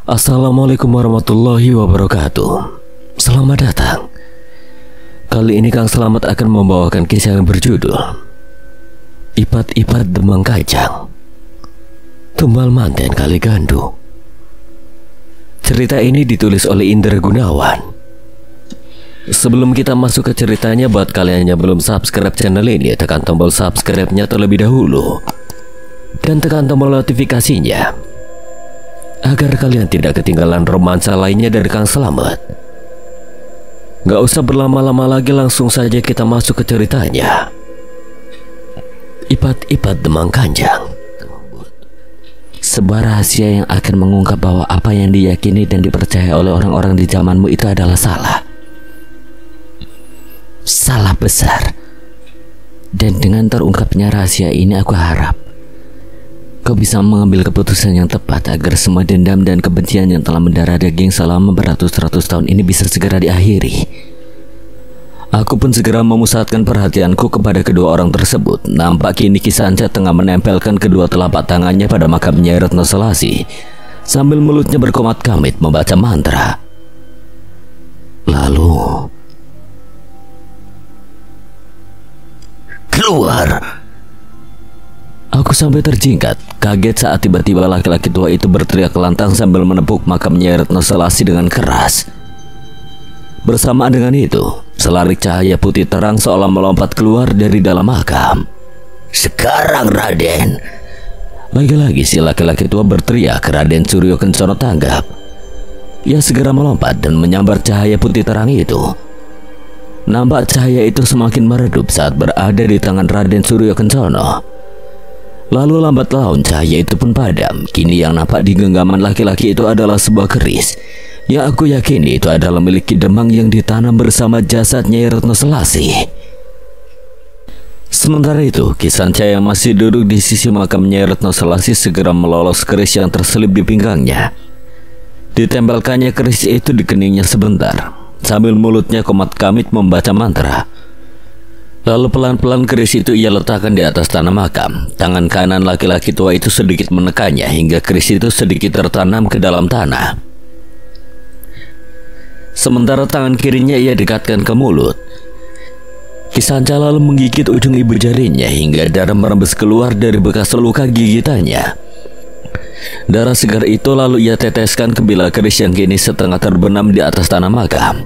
Assalamualaikum warahmatullahi wabarakatuh. Selamat datang. Kali ini Kang Selamat akan membawakan kisah yang berjudul Ipat-ipat Demang Kajang, Tumbal Manten Kali Gandu. Cerita ini ditulis oleh Indra Gunawan. Sebelum kita masuk ke ceritanya, buat kalian yang belum subscribe channel ini, tekan tombol subscribe-nya terlebih dahulu dan tekan tombol notifikasinya agar kalian tidak ketinggalan romansa lainnya dari Kang Selamat. Gak usah berlama-lama lagi, langsung saja kita masuk ke ceritanya. Ipat-ipat Demang Kajang. Sebuah rahasia yang akan mengungkap bahwa apa yang diyakini dan dipercaya oleh orang-orang di zamanmu itu adalah salah. Salah besar. Dan dengan terungkapnya rahasia ini, aku harap kau bisa mengambil keputusan yang tepat agar semua dendam dan kebencian yang telah mendarah daging selama beratus-ratus tahun ini bisa segera diakhiri. Aku pun segera memusatkan perhatianku kepada kedua orang tersebut. Nampak kini Ki Sanca tengah menempelkan kedua telapak tangannya pada makam Nyai Retno Selasi sambil mulutnya berkomat kamit membaca mantra. Lalu keluar. Aku sampai terjingkat, kaget saat tiba-tiba laki-laki tua itu berteriak lantang sambil menepuk makam Nyai Retno Selasi dengan keras. Bersamaan dengan itu, selarik cahaya putih terang seolah melompat keluar dari dalam makam. Sekarang Raden. Lagi-lagi si laki-laki tua berteriak. Raden Suryo Kencana tanggap. Ia segera melompat dan menyambar cahaya putih terang itu. Nampak cahaya itu semakin meredup saat berada di tangan Raden Suryo Kencana. Lalu lambat laun cahaya itu pun padam. Kini yang nampak di genggaman laki-laki itu adalah sebuah keris yang aku yakini itu adalah milik Ki Demang yang ditanam bersama jasad Nyai Retno Selasi. Sementara itu, Ki Sanca yang masih duduk di sisi makam Nyai Retno Selasi segera melolos keris yang terselip di pinggangnya. Ditempelkannya keris itu di keningnya sebentar, sambil mulutnya komat kamit membaca mantra. Lalu pelan-pelan keris itu ia letakkan di atas tanah makam. Tangan kanan laki-laki tua itu sedikit menekannya hingga keris itu sedikit tertanam ke dalam tanah. Sementara tangan kirinya ia dekatkan ke mulut. Ki Sanca lalu menggigit ujung ibu jarinya hingga darah merembes keluar dari bekas luka gigitannya. Darah segar itu lalu ia teteskan ke bilah keris yang kini setengah terbenam di atas tanah makam.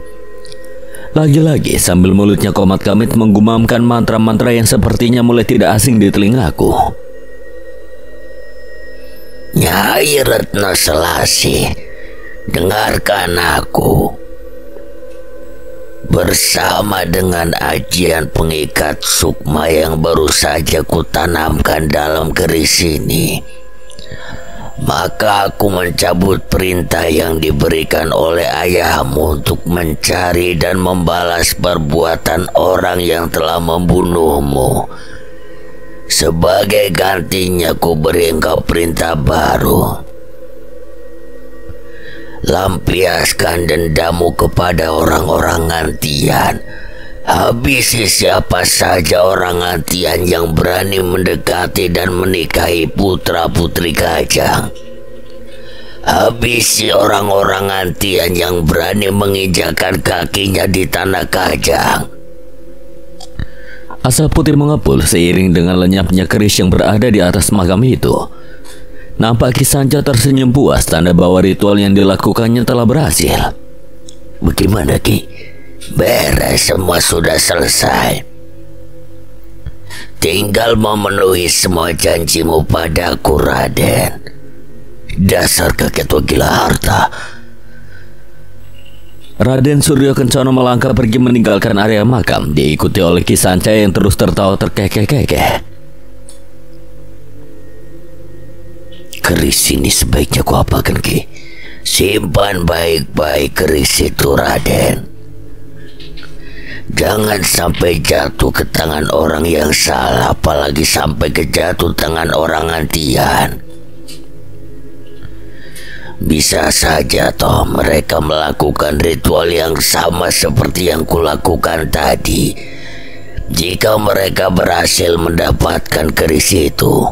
Lagi-lagi sambil mulutnya komat kamit menggumamkan mantra-mantra yang sepertinya mulai tidak asing di telingaku. Nyai Retno Selasi, dengarkan aku. Bersama dengan ajian pengikat sukma yang baru saja kutanamkan dalam keris ini, maka aku mencabut perintah yang diberikan oleh ayahmu untuk mencari dan membalas perbuatan orang yang telah membunuhmu. Sebagai gantinya ku beri engkau perintah baru. Lampiaskan dendammu kepada orang-orang Ngantian. Habisi siapa saja orang Ngantian yang berani mendekati dan menikahi putra-putri Kajang. Habisi orang-orang Ngantian yang berani menginjakkan kakinya di tanah Kajang. Asap putih mengepul seiring dengan lenyapnya keris yang berada di atas makam itu. Nampak Ki Sanca tersenyum puas, tanda bahwa ritual yang dilakukannya telah berhasil. Bagaimana Ki? Beres, semua sudah selesai. Tinggal memenuhi semua janjimu padaku, Raden. Dasar kakek tua gila harta. Raden Suryo Kencana melangkah pergi meninggalkan area makam, diikuti oleh Ki Sanca yang terus tertawa terkekeh-kekeh. Keris ini sebaiknya ku apakan, Ki? Simpan baik-baik keris itu, Raden. Jangan sampai jatuh ke tangan orang yang salah, apalagi sampai ke jatuh tangan orang Ngantian. Bisa saja toh mereka melakukan ritual yang sama seperti yang kulakukan tadi. Jika mereka berhasil mendapatkan keris itu.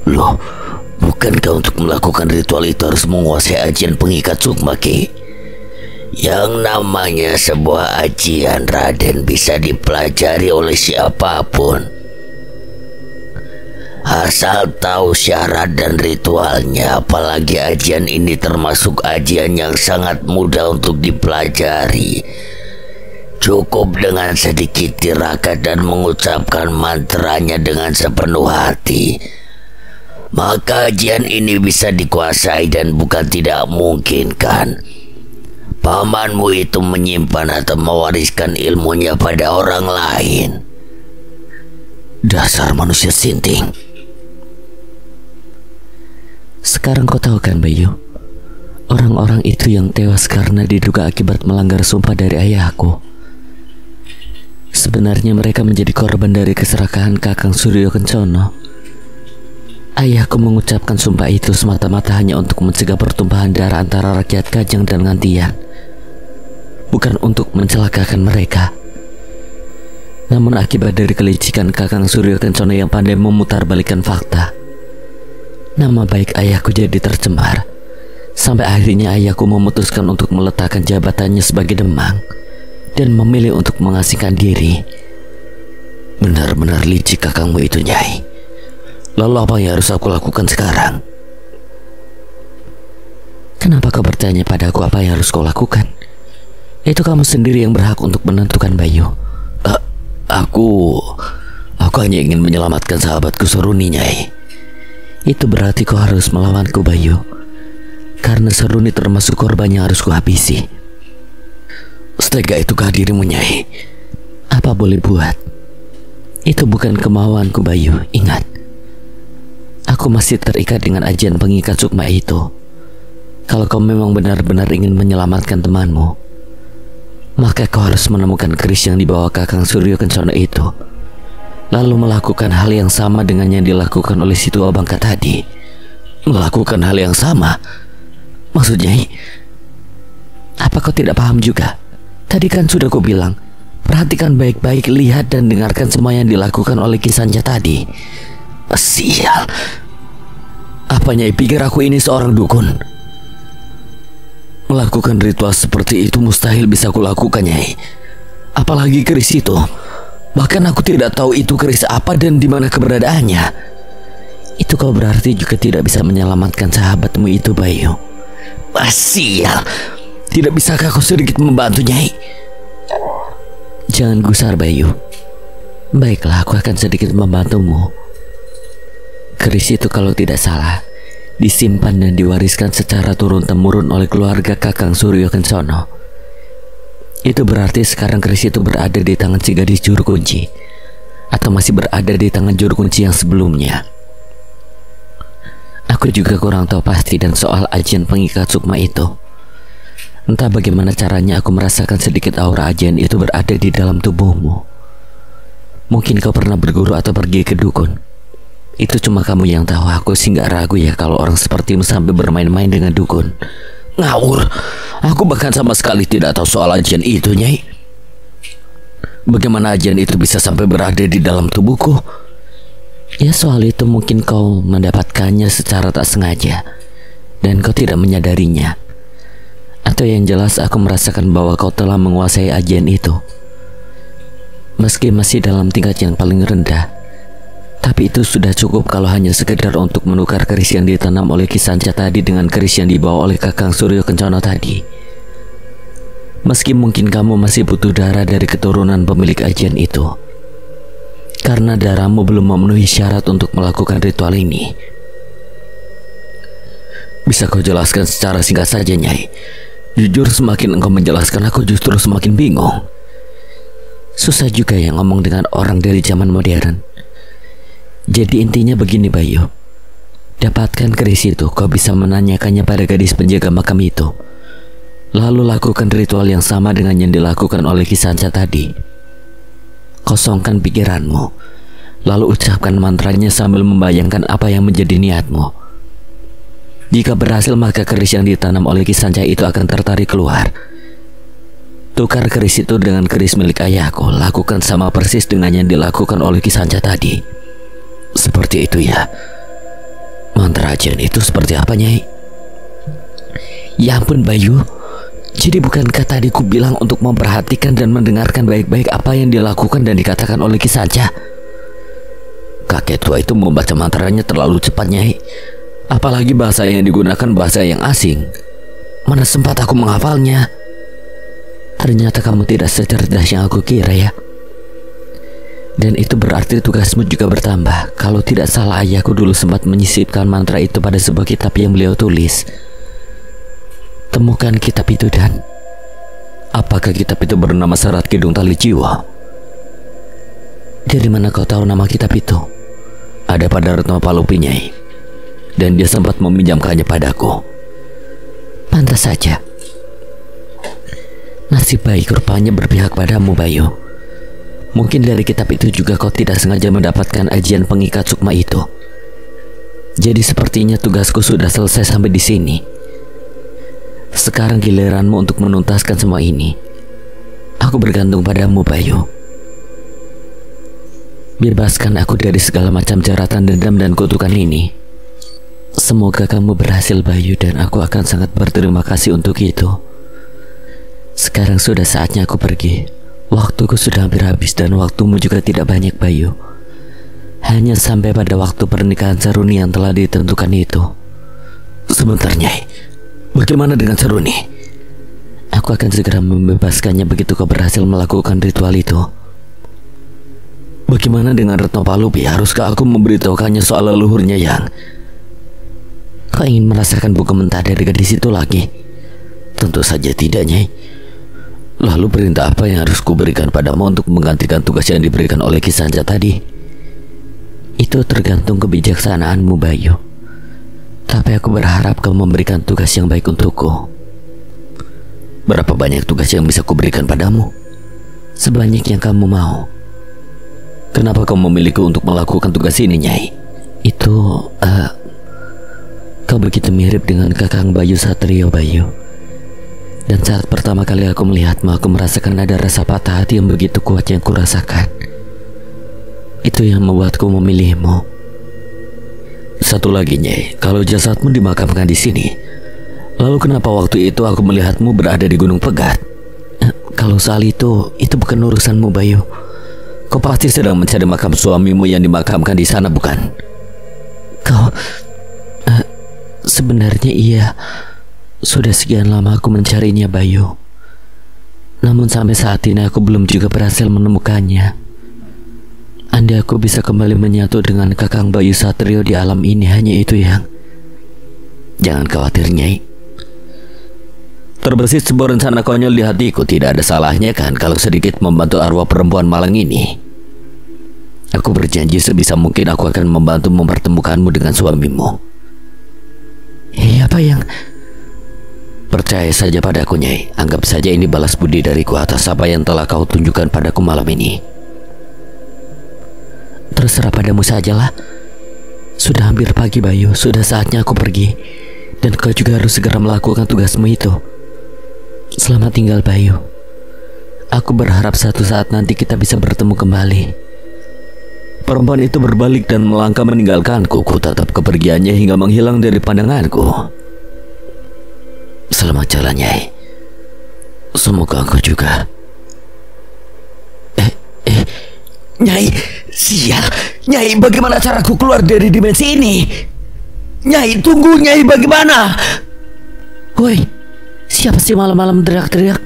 Loh, bukankah untuk melakukan ritual itu harus menguasai ajian pengikat sukma, Ki? Yang namanya sebuah ajian, Raden, bisa dipelajari oleh siapapun, asal tahu syarat dan ritualnya. Apalagi ajian ini termasuk ajian yang sangat mudah untuk dipelajari. Cukup dengan sedikit tirakat dan mengucapkan mantranya dengan sepenuh hati, maka ajian ini bisa dikuasai. Dan bukan tidak mungkin kan pamanmu itu menyimpan atau mewariskan ilmunya pada orang lain. Dasar manusia sinting. Sekarang kau tahu kan, Bayu, orang-orang itu yang tewas karena diduga akibat melanggar sumpah dari ayahku. Sebenarnya mereka menjadi korban dari keserakahan Kakang Suryo Kencono. Ayahku mengucapkan sumpah itu semata-mata hanya untuk mencegah pertumpahan darah antara rakyat Kajang dan Ngantian, bukan untuk mencelakakan mereka. Namun akibat dari kelicikan Kakang Suryo Kencono yang pandai memutarbalikkan fakta, nama baik ayahku jadi tercemar, sampai akhirnya ayahku memutuskan untuk meletakkan jabatannya sebagai Demang dan memilih untuk mengasingkan diri. Benar-benar licik kakangmu itu, Nyai. Lalu apa yang harus aku lakukan sekarang? Kenapa kau bertanya padaku apa yang harus kau lakukan? Itu kamu sendiri yang berhak untuk menentukan, Bayu. Aku hanya ingin menyelamatkan sahabatku Seruni, Nyai. Itu berarti kau harus melawanku, Bayu, karena Seruni termasuk korban yang harus kuhabisi. Setega itukah dirimu, Nyai? Apa boleh buat? Itu bukan kemauanku, Bayu. Ingat, aku masih terikat dengan ajian pengikat sukma itu. Kalau kau memang benar-benar ingin menyelamatkan temanmu, maka kau harus menemukan keris yang dibawa Kakang Suryo Kencono itu, lalu melakukan hal yang sama dengan yang dilakukan oleh si tua bangka tadi. Melakukan hal yang sama? Maksudnya, apa kau tidak paham juga? Tadi kan sudah ku bilang, perhatikan baik-baik, lihat dan dengarkan semua yang dilakukan oleh Ki Sanca tadi. Sial. Apa Nyai pikir aku ini seorang dukun? Melakukan ritual seperti itu mustahil bisa kulakukan, Nyai. Apalagi keris itu. Bahkan aku tidak tahu itu keris apa dan di mana keberadaannya. Itu kau berarti juga tidak bisa menyelamatkan sahabatmu itu, Bayu. Sial. Tidak bisakah kau sedikit membantu, Nyai? Jangan gusar, Bayu. Baiklah, aku akan sedikit membantumu. Keris itu kalau tidak salah disimpan dan diwariskan secara turun-temurun oleh keluarga Kakang Suryo Kencono. Itu berarti sekarang keris itu berada di tangan si gadis juru kunci, atau masih berada di tangan juru kunci yang sebelumnya. Aku juga kurang tahu pasti dan soal ajian pengikat sukma itu. Entah bagaimana caranya aku merasakan sedikit aura ajian itu berada di dalam tubuhmu. Mungkin kau pernah berguru atau pergi ke dukun. Itu cuma kamu yang tahu. Aku sih gak ragu ya kalau orang sepertimu sampai bermain-main dengan dukun. Ngawur. Aku bahkan sama sekali tidak tahu soal ajian itu, Nyai. Bagaimana ajian itu bisa sampai berada di dalam tubuhku? Ya soal itu mungkin kau mendapatkannya secara tak sengaja dan kau tidak menyadarinya. Atau yang jelas aku merasakan bahwa kau telah menguasai ajian itu. Meski masih dalam tingkat yang paling rendah, tapi itu sudah cukup kalau hanya sekedar untuk menukar keris yang ditanam oleh Ki Sanca tadi dengan keris yang dibawa oleh Kakang Suryo Kencono tadi. Meski mungkin kamu masih butuh darah dari keturunan pemilik ajian itu, karena darahmu belum memenuhi syarat untuk melakukan ritual ini. Bisa kau jelaskan secara singkat saja, Nyai? Jujur semakin engkau menjelaskan aku justru semakin bingung. Susah juga ya ngomong dengan orang dari zaman modern. Jadi intinya begini, Bayu. Dapatkan keris itu, kau bisa menanyakannya pada gadis penjaga makam itu. Lalu lakukan ritual yang sama dengan yang dilakukan oleh Ki Sanca tadi. Kosongkan pikiranmu, lalu ucapkan mantranya sambil membayangkan apa yang menjadi niatmu. Jika berhasil, maka keris yang ditanam oleh Ki Sanca itu akan tertarik keluar. Tukar keris itu dengan keris milik ayahku. Lakukan sama persis dengan yang dilakukan oleh Ki Sanca tadi. Seperti itu ya. Mantra ajian itu seperti apa, Nyai? Ya ampun Bayu, jadi bukankah tadi ku bilang untuk memperhatikan dan mendengarkan baik-baik apa yang dilakukan dan dikatakan oleh Ki Sanca? Kakek tua itu membaca mantranya terlalu cepat, Nyai. Apalagi bahasa yang digunakan bahasa yang asing. Mana sempat aku menghafalnya. Ternyata kamu tidak secerdas yang aku kira ya. Dan itu berarti tugasmu juga bertambah. Kalau tidak salah, ayahku dulu sempat menyisipkan mantra itu pada sebuah kitab yang beliau tulis. Temukan kitab itu dan apakah kitab itu bernama Serat Kidung Tali Jiwa? Dari mana kau tahu nama kitab itu? Ada pada Retno Palupi, Nyai. Dan dia sempat meminjamkannya padaku. Pantas saja. Nasib baik rupanya berpihak padamu, Bayu. Mungkin dari kitab itu juga kau tidak sengaja mendapatkan ajian pengikat sukma itu. Jadi sepertinya tugasku sudah selesai sampai di sini. Sekarang giliranmu untuk menuntaskan semua ini. Aku bergantung padamu, Bayu. Bebaskan aku dari segala macam jeratan dendam dan kutukan ini. Semoga kamu berhasil, Bayu, dan aku akan sangat berterima kasih untuk itu. Sekarang sudah saatnya aku pergi. Waktuku sudah hampir habis dan waktumu juga tidak banyak, Bayu. Hanya sampai pada waktu pernikahan Seruni yang telah ditentukan itu. Sebentar, Nyai. Bagaimana dengan Seruni? Aku akan segera membebaskannya begitu kau berhasil melakukan ritual itu. Bagaimana dengan Retno Palupi? Haruskah aku memberitahukannya soal leluhurnya yang... Kau ingin merasakan buku mentah dari gadis itu lagi? Tentu saja tidak, Nyai. Lalu perintah apa yang harus kuberikan padamu untuk menggantikan tugas yang diberikan oleh Ki Sanca tadi? Itu tergantung kebijaksanaanmu, Bayu. Tapi aku berharap kau memberikan tugas yang baik untukku. Berapa banyak tugas yang bisa kuberikan padamu? Sebanyak yang kamu mau. Kenapa kau memilihku untuk melakukan tugas ini, Nyai? Itu, kau begitu mirip dengan Kakang Bayu Satrio, Bayu. Dan saat pertama kali aku melihatmu, aku merasakan ada rasa patah hati yang begitu kuat yang kurasakan. Itu yang membuatku memilihmu. Satu lagi, Nyai, kalau jasadmu dimakamkan di sini, lalu kenapa waktu itu aku melihatmu berada di Gunung Pegat? Kalau soal itu bukan urusanmu, Bayu. Kau pasti sedang mencari makam suamimu yang dimakamkan di sana, bukan? Kau, sebenarnya iya. Sudah sekian lama aku mencarinya, Bayu. Namun sampai saat ini aku belum juga berhasil menemukannya. Andai aku bisa kembali menyatu dengan Kakang Bayu Satrio di alam ini, hanya itu yang... Jangan khawatir, Nyai. Terbesit sebuah rencana konyol di hatiku. Tidak ada salahnya kan kalau sedikit membantu arwah perempuan malang ini. Aku berjanji sebisa mungkin aku akan membantu mempertemukanmu dengan suamimu. Apa yang... Percaya saja padaku, Nyai. Anggap saja ini balas budi dariku atas apa yang telah kau tunjukkan padaku malam ini. Terserah padamu sajalah. Sudah hampir pagi, Bayu. Sudah saatnya aku pergi. Dan kau juga harus segera melakukan tugasmu itu. Selamat tinggal, Bayu. Aku berharap satu saat nanti kita bisa bertemu kembali. Perempuan itu berbalik dan melangkah meninggalkanku. Ku tatap kepergiannya hingga menghilang dari pandanganku. Selamat jalan, Nyai. Semoga engkau juga. Nyai, sial. Nyai, bagaimana caraku keluar dari dimensi ini? Nyai, tunggu, Nyai, bagaimana? Woi, siapa sih malam-malam teriak-teriak?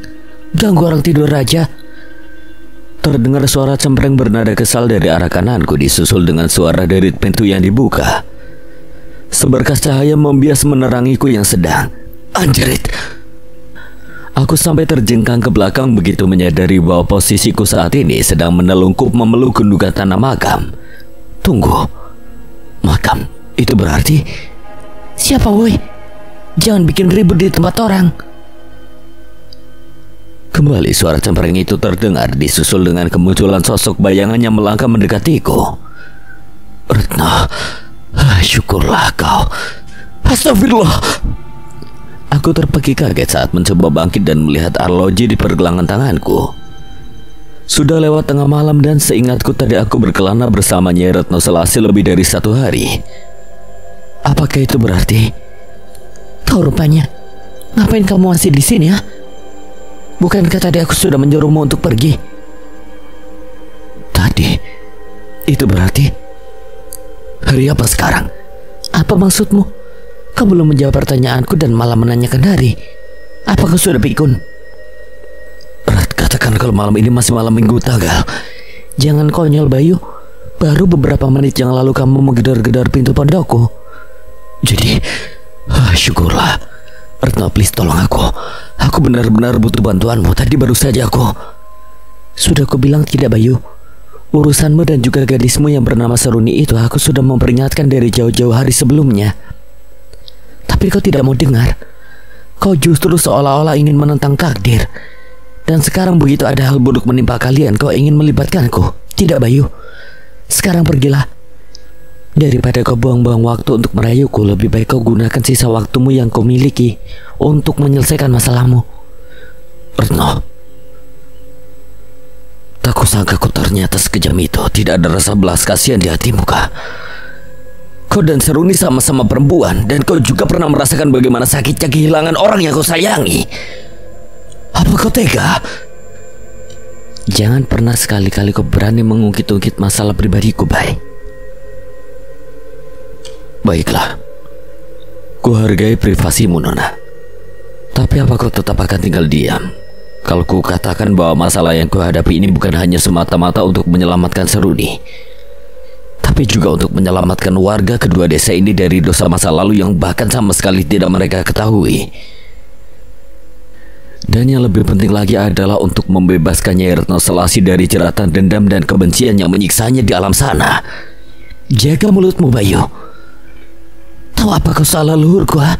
Ganggu orang tidur aja. Terdengar suara cempreng bernada kesal dari arah kananku, disusul dengan suara dari pintu yang dibuka. Seberkas cahaya membias menerangiku yang sedang. Anjrit. Aku sampai terjengkang ke belakang begitu menyadari bahwa posisiku saat ini sedang menelungkup memeluk gundukan tanah makam. Tunggu. Makam? Itu berarti... Siapa, woi? Jangan bikin ribut di tempat orang. Kembali suara cempreng itu terdengar, disusul dengan kemunculan sosok bayangan yang melangkah mendekatiku. Retno, syukurlah kau. Astagfirullah. Aku terpeki kaget saat mencoba bangkit dan melihat arloji di pergelangan tanganku. Sudah lewat tengah malam dan seingatku tadi aku berkelana bersama Nyai Retno Selasi lebih dari 1 hari. Apakah itu berarti? Kau rupanya. Ngapain kamu masih di sini ya? Bukankah tadi aku sudah menyuruhmu untuk pergi? Tadi? Itu berarti? Hari apa sekarang? Apa maksudmu? Kau belum menjawab pertanyaanku dan malah menanyakan hari. Apa kau sudah pikun? Rat, katakan kalau malam ini masih malam minggu, Tagal. Jangan konyol, Bayu. Baru beberapa menit yang lalu kamu menggedor-gedor pintu pondokku. Jadi, syukurlah. Retno, please tolong aku. Aku benar-benar butuh bantuanmu. Tadi baru saja aku... Sudah aku bilang tidak, Bayu. Urusanmu dan juga gadismu yang bernama Seruni itu aku sudah memperingatkan dari jauh-jauh hari sebelumnya. Tapi kau tidak mau dengar. Kau justru seolah-olah ingin menentang takdir. Dan sekarang begitu ada hal buruk menimpa kalian, kau ingin melibatkanku. Tidak, Bayu. Sekarang pergilah. Daripada kau buang-buang waktu untuk merayuku, lebih baik kau gunakan sisa waktumu yang kau miliki untuk menyelesaikan masalahmu. Retno, tak kusangka kau ternyata sekejam itu. Tidak ada rasa belas kasihan di hatimu, kah? Kau dan Seruni sama-sama perempuan, dan kau juga pernah merasakan bagaimana sakitnya kehilangan orang yang kau sayangi. Apa kau tega? Jangan pernah sekali-kali kau berani mengungkit-ungkit masalah pribadiku, Bay. Baiklah, ku hargai privasimu, Nona. Tapi apa kau tetap akan tinggal diam kalau ku katakan bahwa masalah yang ku hadapi ini bukan hanya semata-mata untuk menyelamatkan Seruni, tapi juga untuk menyelamatkan warga kedua desa ini dari dosa masa lalu yang bahkan sama sekali tidak mereka ketahui. Dan yang lebih penting lagi adalah untuk membebaskan Nyai Retno Selasi dari jeratan dendam dan kebencian yang menyiksanya di alam sana. Jaga mulutmu, Bayu. Tahu apa kau salah leluhurku, ha?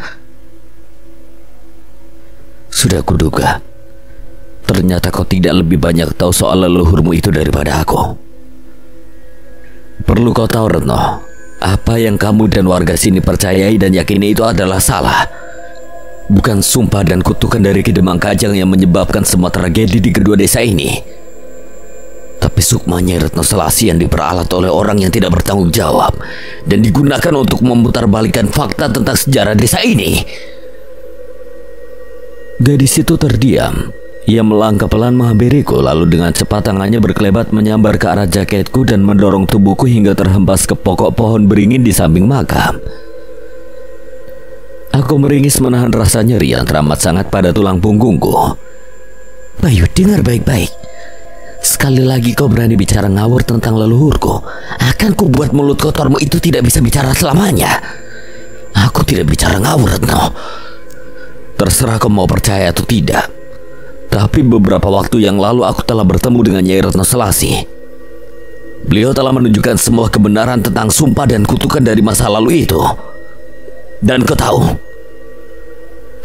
Sudah kuduga. Ternyata kau tidak lebih banyak tahu soal leluhurmu itu daripada aku. Perlu kau tahu, Retno, apa yang kamu dan warga sini percayai dan yakini itu adalah salah. Bukan sumpah dan kutukan dari Kidemang Kajang yang menyebabkan semua tragedi di kedua desa ini, tapi sukmanya Retno Selasi yang diperalat oleh orang yang tidak bertanggung jawab dan digunakan untuk memutarbalikkan fakta tentang sejarah desa ini. Gadis itu terdiam. Ia melangkah pelan menghampiriku, lalu dengan cepat tangannya berkelebat menyambar ke arah jaketku dan mendorong tubuhku hingga terhempas ke pokok pohon beringin di samping makam. Aku meringis menahan rasa nyeri yang teramat sangat pada tulang punggungku. Bayu, dengar baik-baik. Sekali lagi kau berani bicara ngawur tentang leluhurku, akan ku buat mulut kotormu itu tidak bisa bicara selamanya. Aku tidak bicara ngawur, Retno. Terserah kau mau percaya atau tidak. Tapi beberapa waktu yang lalu aku telah bertemu dengan Nyai Retno Selasi. Beliau telah menunjukkan semua kebenaran tentang sumpah dan kutukan dari masa lalu itu. Dan kau tahu,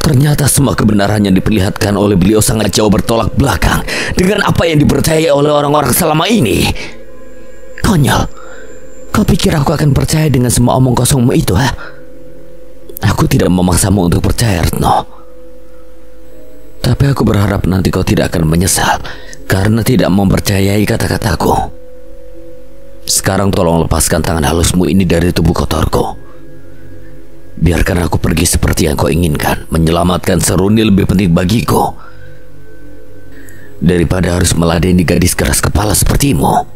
ternyata semua kebenaran yang diperlihatkan oleh beliau sangat jauh bertolak belakang dengan apa yang dipercayai oleh orang-orang selama ini. Konyol, kau pikir aku akan percaya dengan semua omong kosongmu itu, ha? Aku tidak memaksamu untuk percaya, Retno. Tapi aku berharap nanti kau tidak akan menyesal karena tidak mempercayai kata-kataku. Sekarang tolong lepaskan tangan halusmu ini dari tubuh kotorku. Biarkan aku pergi seperti yang kau inginkan. Menyelamatkan Seruni lebih penting bagiku daripada harus meladeni gadis keras kepala sepertimu.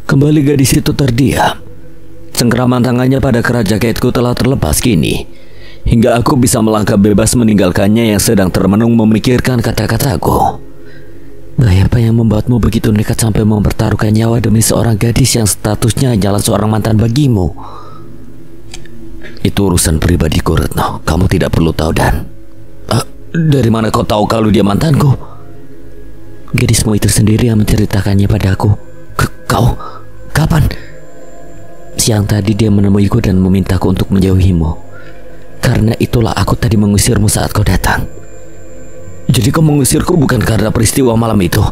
Kembali gadis itu terdiam. Cengkeraman tangannya pada kerat jaketku telah terlepas kini, hingga aku bisa melangkah bebas meninggalkannya yang sedang termenung memikirkan kata-kataku. Bahaya apa yang membuatmu begitu nekat sampai mempertaruhkan nyawa demi seorang gadis yang statusnya hanyalah seorang mantan bagimu? Itu urusan pribadiku, Retno. Kamu tidak perlu tahu, Dan. Dari mana kau tahu kalau dia mantanku? Gadismu itu sendiri yang menceritakannya padaku. Kau? Kapan? Siang tadi dia menemuiku dan memintaku untuk menjauhimu. Karena itulah aku tadi mengusirmu saat kau datang. Jadi kau mengusirku bukan karena peristiwa malam itu?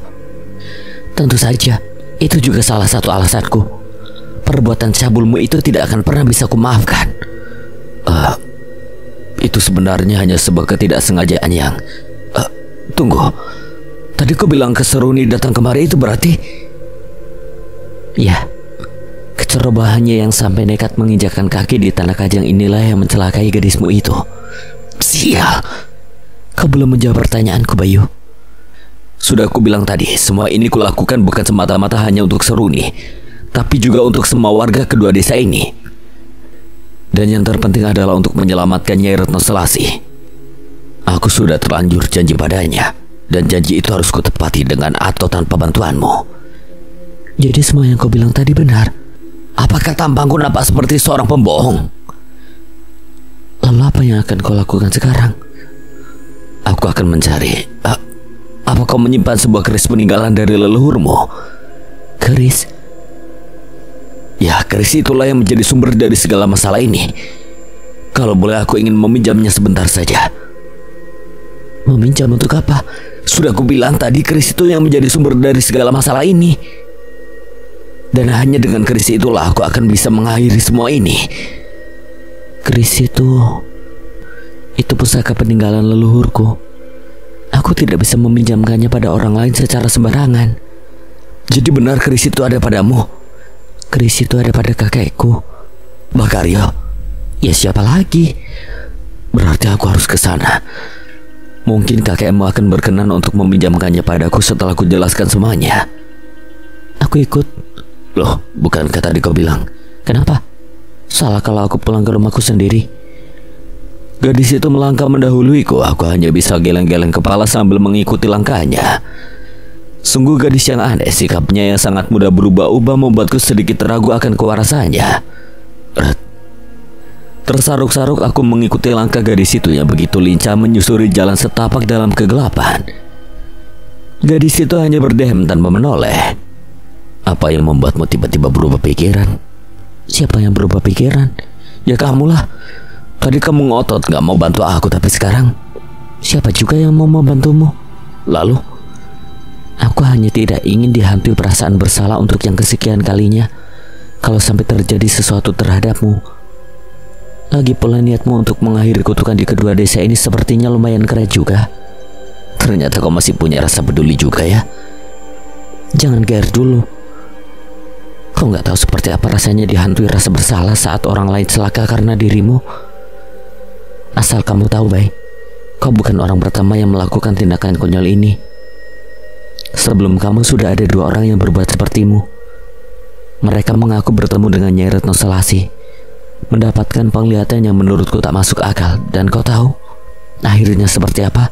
Tentu saja. Itu juga salah satu alasanku. Perbuatan cabulmu itu tidak akan pernah bisa kumaafkan. Itu sebenarnya hanya sebuah ketidaksengajaan yang... Tunggu. Tadi kau bilang ke Seruni datang kemari, itu berarti... Ya, Kerobohannya yang sampai nekat menginjakkan kaki di tanah kajang inilah yang mencelakai gadismu itu. Sial. Kau belum menjawab pertanyaanku, Bayu. Sudah aku bilang tadi, semua ini kulakukan bukan semata-mata hanya untuk Seruni, tapi juga untuk semua warga kedua desa ini. Dan yang terpenting adalah untuk menyelamatkan Nyai Retno Selasi. Aku sudah terlanjur janji padanya, dan janji itu harus kutepati dengan atau tanpa bantuanmu. Jadi semua yang kau bilang tadi benar? Apakah tampangku nampak seperti seorang pembohong? Lalu apa yang akan kau lakukan sekarang? Aku akan mencari. Apa kau menyimpan sebuah keris peninggalan dari leluhurmu? Keris? Ya, keris itulah yang menjadi sumber dari segala masalah ini. Kalau boleh aku ingin meminjamnya sebentar saja. Meminjam untuk apa? Sudah aku bilang tadi, keris itu yang menjadi sumber dari segala masalah ini. Dan hanya dengan keris itulah aku akan bisa mengakhiri semua ini. Keris itu pusaka peninggalan leluhurku. Aku tidak bisa meminjamkannya pada orang lain secara sembarangan. Jadi benar keris itu ada padamu? Keris itu ada pada kakekku, Bakaryo. Ya siapa lagi? Berarti aku harus ke sana. Mungkin kakekmu akan berkenan untuk meminjamkannya padaku setelah ku jelaskan semuanya. Aku ikut. Loh, bukankah tadi kau bilang? Kenapa? Salah kalau aku pulang ke rumahku sendiri? Gadis itu melangkah mendahuluiku. Aku hanya bisa geleng-geleng kepala sambil mengikuti langkahnya. Sungguh gadis yang aneh. Sikapnya yang sangat mudah berubah-ubah membuatku sedikit ragu akan kewarasannya. Tersaruk-saruk aku mengikuti langkah gadis itu yang begitu lincah menyusuri jalan setapak dalam kegelapan. Gadis itu hanya berdiam tanpa menoleh. Apa yang membuatmu tiba-tiba berubah pikiran? Siapa yang berubah pikiran? Ya kamulah. Tadi kamu ngotot gak mau bantu aku, tapi sekarang siapa juga yang mau membantumu? Lalu? Aku hanya tidak ingin dihantui perasaan bersalah untuk yang kesekian kalinya kalau sampai terjadi sesuatu terhadapmu. Lagi pula niatmu untuk mengakhiri kutukan di kedua desa ini sepertinya lumayan keren juga. Ternyata kau masih punya rasa peduli juga ya. Jangan gair dulu. Kau gak tahu seperti apa rasanya dihantui rasa bersalah saat orang lain celaka karena dirimu. Asal kamu tahu, Bay, kau bukan orang pertama yang melakukan tindakan konyol ini. Sebelum kamu sudah ada 2 orang yang berbuat sepertimu. Mereka mengaku bertemu dengan Nyai Retno Selasi, mendapatkan penglihatan yang menurutku tak masuk akal. Dan kau tahu akhirnya seperti apa?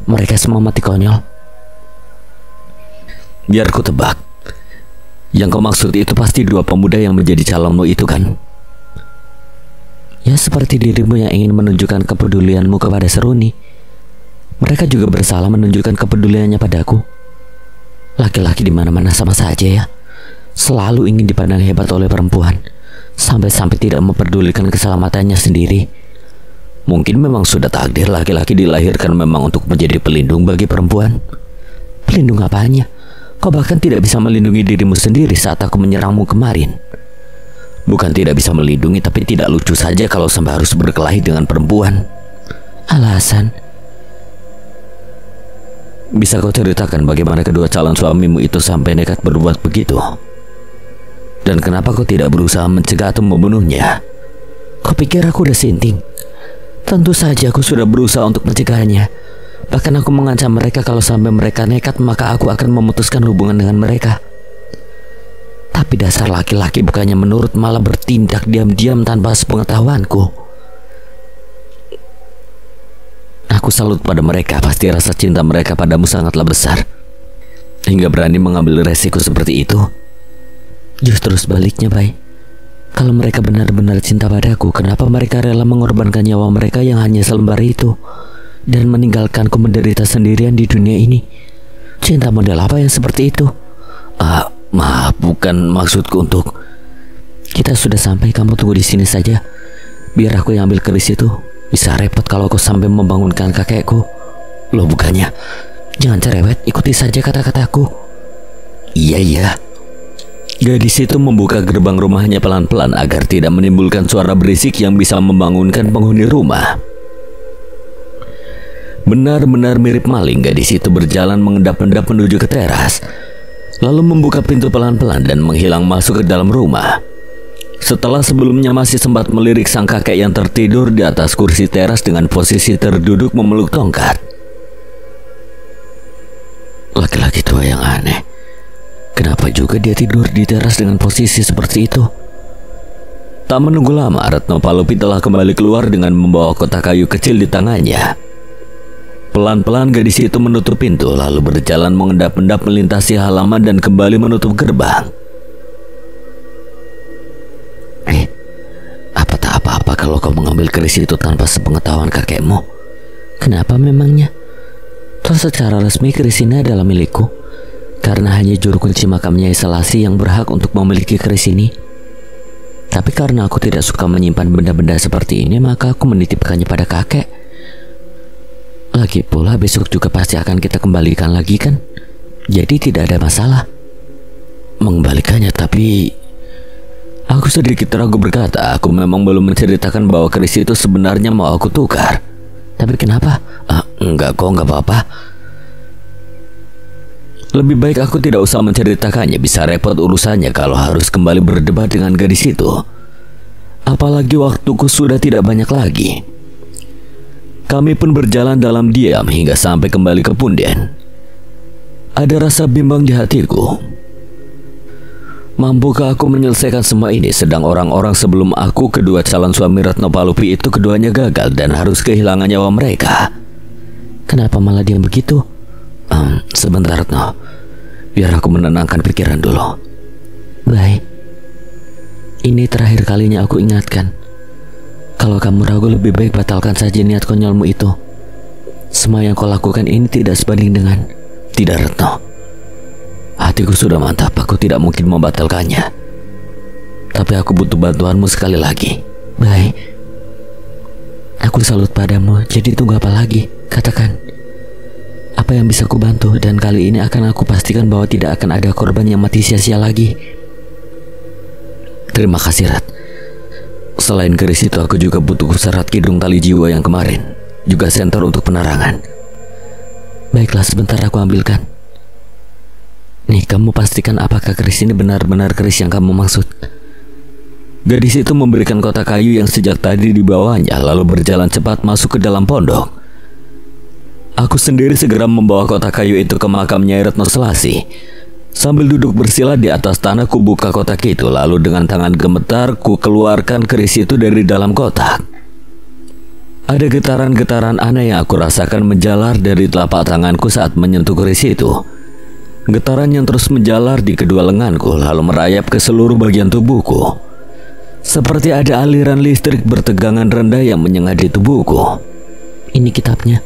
Mereka semua mati konyol. Biar ku tebak. Yang kau maksud itu pasti 2 pemuda yang menjadi calonmu itu kan? Ya seperti dirimu yang ingin menunjukkan kepedulianmu kepada Seruni. Mereka juga bersalah menunjukkan kepeduliannya padaku. Laki-laki di mana-mana sama saja ya. Selalu ingin dipandang hebat oleh perempuan, sampai-sampai tidak memperdulikan keselamatannya sendiri. Mungkin memang sudah takdir laki-laki dilahirkan memang untuk menjadi pelindung bagi perempuan. Pelindung apanya? Kau bahkan tidak bisa melindungi dirimu sendiri saat aku menyerangmu kemarin. Bukan tidak bisa melindungi, tapi tidak lucu saja kalau sampai harus berkelahi dengan perempuan. Alasan? Bisa kau ceritakan bagaimana kedua calon suamimu itu sampai nekat berbuat begitu? Dan kenapa kau tidak berusaha mencegah atau membunuhnya? Kau pikir aku udah sinting? Tentu saja aku sudah berusaha untuk mencegahnya. Bahkan aku mengancam mereka kalau sampai mereka nekat maka aku akan memutuskan hubungan dengan mereka. Tapi dasar laki-laki bukannya menurut malah bertindak diam-diam tanpa sepengetahuanku. Aku salut pada mereka, pasti rasa cinta mereka padamu sangatlah besar hingga berani mengambil resiko seperti itu. Justru sebaliknya, Bay. Kalau mereka benar-benar cinta padaku, kenapa mereka rela mengorbankan nyawa mereka yang hanya selembar itu dan meninggalkanku menderita sendirian di dunia ini? Cinta model apa yang seperti itu? Maaf, bukan maksudku untuk... Kita sudah sampai, kamu tunggu di sini saja. Biar aku yang ambil keris itu. Bisa repot kalau kau sampai membangunkan kakekku. Loh bukannya... Jangan cerewet, ikuti saja kata-kataku. Iya. Gadis itu membuka gerbang rumahnya pelan-pelan agar tidak menimbulkan suara berisik yang bisa membangunkan penghuni rumah. Benar-benar mirip maling, gadis itu berjalan mengendap-endap menuju ke teras. lalu membuka pintu pelan-pelan dan menghilang masuk ke dalam rumah. Setelah sebelumnya masih sempat melirik sang kakek yang tertidur di atas kursi teras dengan posisi terduduk memeluk tongkat. Laki-laki tua yang aneh. Kenapa juga dia tidur di teras dengan posisi seperti itu? Tak menunggu lama, Retno Palupi telah kembali keluar dengan membawa kotak kayu kecil di tangannya. Pelan-pelan gadis itu menutup pintu lalu berjalan mengendap-endap melintasi halaman dan kembali menutup gerbang. Apa tak apa-apa kalau kau mengambil keris itu tanpa sepengetahuan kakekmu? Kenapa memangnya? Toh secara resmi keris ini adalah milikku, karena hanya juru kunci makam Nyai Selasi yang berhak untuk memiliki keris ini. Tapi karena aku tidak suka menyimpan benda-benda seperti ini, maka aku menitipkannya pada kakek. Lagi pula besok juga pasti akan kita kembalikan lagi kan? Jadi tidak ada masalah. Mengembalikannya, tapi aku sedikit ragu berkata, aku memang belum menceritakan bahwa keris itu sebenarnya mau aku tukar. Tapi kenapa? Enggak kok, enggak apa-apa. Lebih baik aku tidak usah menceritakannya, bisa repot urusannya kalau harus kembali berdebat dengan gadis itu. Apalagi waktuku sudah tidak banyak lagi. Kami pun berjalan dalam diam hingga sampai kembali ke punden. Ada rasa bimbang di hatiku. Mampukah aku menyelesaikan semua ini sedang orang-orang sebelum aku, kedua calon suami Retno Palupi itu keduanya gagal dan harus kehilangan nyawa mereka? Kenapa malah diam begitu? Sebentar Retno, biar aku menenangkan pikiran dulu. Baik. Ini terakhir kalinya aku ingatkan. Kalau kamu ragu, lebih baik batalkan saja niat konyolmu itu. Semua yang kau lakukan ini tidak sebanding dengan... Tidak Retno, hatiku sudah mantap, aku tidak mungkin membatalkannya. Tapi aku butuh bantuanmu sekali lagi. Baik. Aku salut padamu, jadi tunggu apa lagi? Katakan. Apa yang bisa ku bantu, dan kali ini akan aku pastikan bahwa tidak akan ada korban yang mati sia-sia lagi. Terima kasih Rat. Selain keris itu, aku juga butuh serat kidung tali jiwa yang kemarin, juga senter untuk penerangan. Baiklah, sebentar aku ambilkan. Nih, kamu pastikan apakah keris ini benar-benar keris yang kamu maksud. Gadis itu memberikan kotak kayu yang sejak tadi dibawanya, lalu berjalan cepat masuk ke dalam pondok. Aku sendiri segera membawa kotak kayu itu ke makam Nyai Retno Selasi. Sambil duduk bersila di atas tanah, ku buka kotak itu, lalu dengan tangan gemetar ku keluarkan keris itu dari dalam kotak. Ada getaran-getaran aneh yang aku rasakan menjalar dari telapak tanganku saat menyentuh keris itu. Getaran yang terus menjalar di kedua lenganku lalu merayap ke seluruh bagian tubuhku. Seperti ada aliran listrik bertegangan rendah yang menyengat di tubuhku. Ini kitabnya.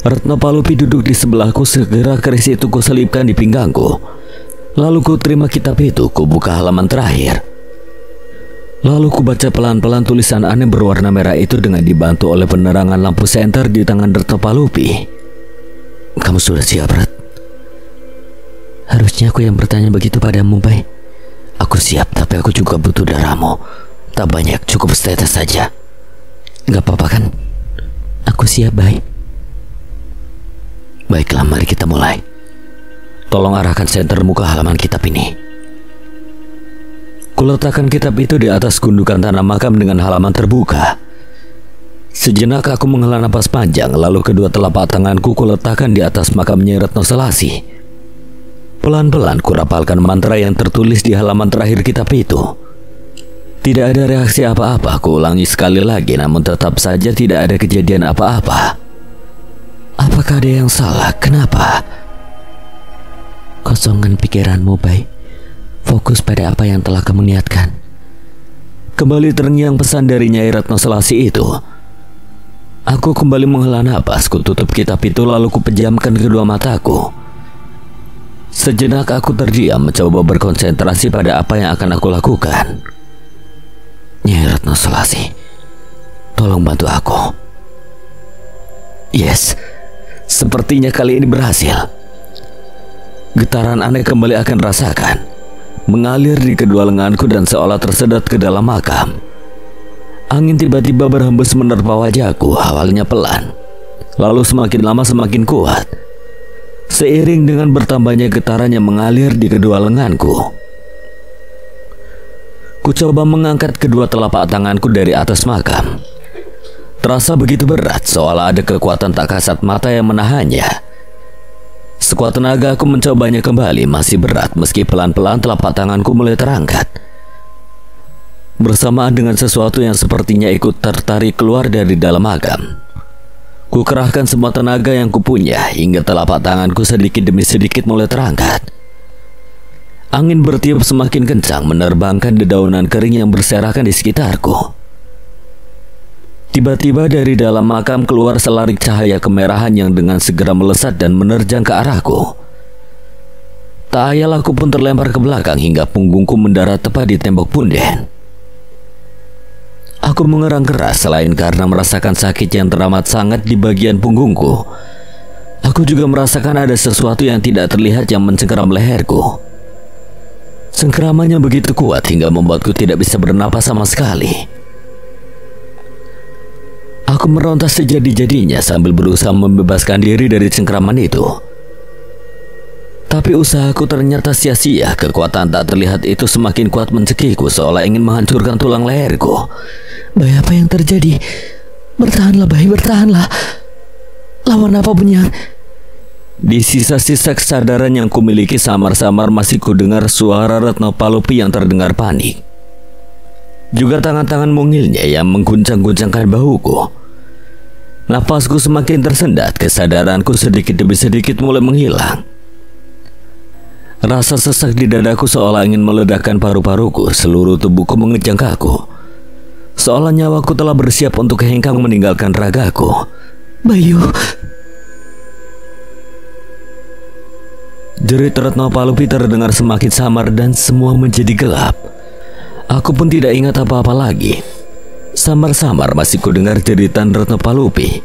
Retno Palupi duduk di sebelahku, segera keris itu ku selipkan di pinggangku. Lalu ku terima kitab itu, ku buka halaman terakhir. Lalu ku baca pelan-pelan tulisan aneh berwarna merah itu dengan dibantu oleh penerangan lampu senter di tangan Retno Palupi. Kamu sudah siap, Rat? Harusnya aku yang bertanya begitu padamu, Bay. Aku siap, tapi aku juga butuh darahmu. Tak banyak, cukup setetes saja. Gak apa-apa kan? Aku siap, Bay. Baiklah, mari kita mulai. Tolong arahkan sentermu ke halaman kitab ini. Kuletakkan kitab itu di atas gundukan tanah makam dengan halaman terbuka. Sejenak aku menghela napas panjang, lalu kedua telapak tanganku kuletakkan di atas makam Nyai Retno Selasi. Pelan-pelan kurapalkan mantra yang tertulis di halaman terakhir kitab itu. Tidak ada reaksi apa-apa, aku ulangi sekali lagi, namun tetap saja tidak ada kejadian apa-apa. Apakah ada yang salah? Kenapa? Kosongkan pikiranmu, Bay. Fokus pada apa yang telah kamu niatkan. Kembali terngiang pesan dari Nyai Retno Selasi itu. Aku kembali menghela napas, ku tutup kitab itu lalu ku pejamkan kedua mataku. Sejenak aku terdiam mencoba berkonsentrasi pada apa yang akan aku lakukan. Nyai Retno Selasi, tolong bantu aku. Yes, sepertinya kali ini berhasil. Getaran aneh kembali akan rasakan, mengalir di kedua lenganku dan seolah tersedot ke dalam makam. Angin tiba-tiba berhembus menerpa wajahku, awalnya pelan, lalu semakin lama semakin kuat. seiring dengan bertambahnya getaran yang mengalir di kedua lenganku. Ku coba mengangkat kedua telapak tanganku dari atas makam. Terasa begitu berat, seolah ada kekuatan tak kasat mata yang menahannya. Sekuat tenaga aku mencobanya kembali, masih berat meski pelan-pelan telapak tanganku mulai terangkat. Bersamaan dengan sesuatu yang sepertinya ikut tertarik keluar dari dalam makam. Ku kerahkan semua tenaga yang kupunya hingga telapak tanganku sedikit demi sedikit mulai terangkat. Angin bertiup semakin kencang menerbangkan dedaunan kering yang berserakan di sekitarku. Tiba-tiba dari dalam makam keluar selarik cahaya kemerahan yang dengan segera melesat dan menerjang ke arahku. Tak ayal aku pun terlempar ke belakang hingga punggungku mendarat tepat di tembok punden. Aku mengerang keras selain karena merasakan sakit yang teramat sangat di bagian punggungku. Aku juga merasakan ada sesuatu yang tidak terlihat yang mencengkeram leherku. Cengkeramannya begitu kuat hingga membuatku tidak bisa bernapas sama sekali. Aku meronta sejadi-jadinya sambil berusaha membebaskan diri dari cengkeraman itu. Tapi usahaku ternyata sia-sia. Kekuatan tak terlihat itu semakin kuat mencekikku seolah ingin menghancurkan tulang leherku. Bayi, apa yang terjadi? Bertahanlah, Bayi, bertahanlah. Lawan apa punya? Di sisa-sisa kesadaran yang kumiliki samar-samar masih kudengar suara Retno Palupi yang terdengar panik. Juga tangan-tangan mungilnya yang mengguncang-guncangkan bahuku. Napasku semakin tersendat, kesadaranku sedikit demi sedikit mulai menghilang. Rasa sesak di dadaku seolah ingin meledakkan paru-paruku, seluruh tubuhku mengejang kaku. Seolah nyawaku telah bersiap untuk hengkang meninggalkan ragaku. Bayu. Jerit Retno Palupi terdengar semakin samar dan semua menjadi gelap. Aku pun tidak ingat apa-apa lagi. Samar-samar masih kudengar jeritan Retno Palupi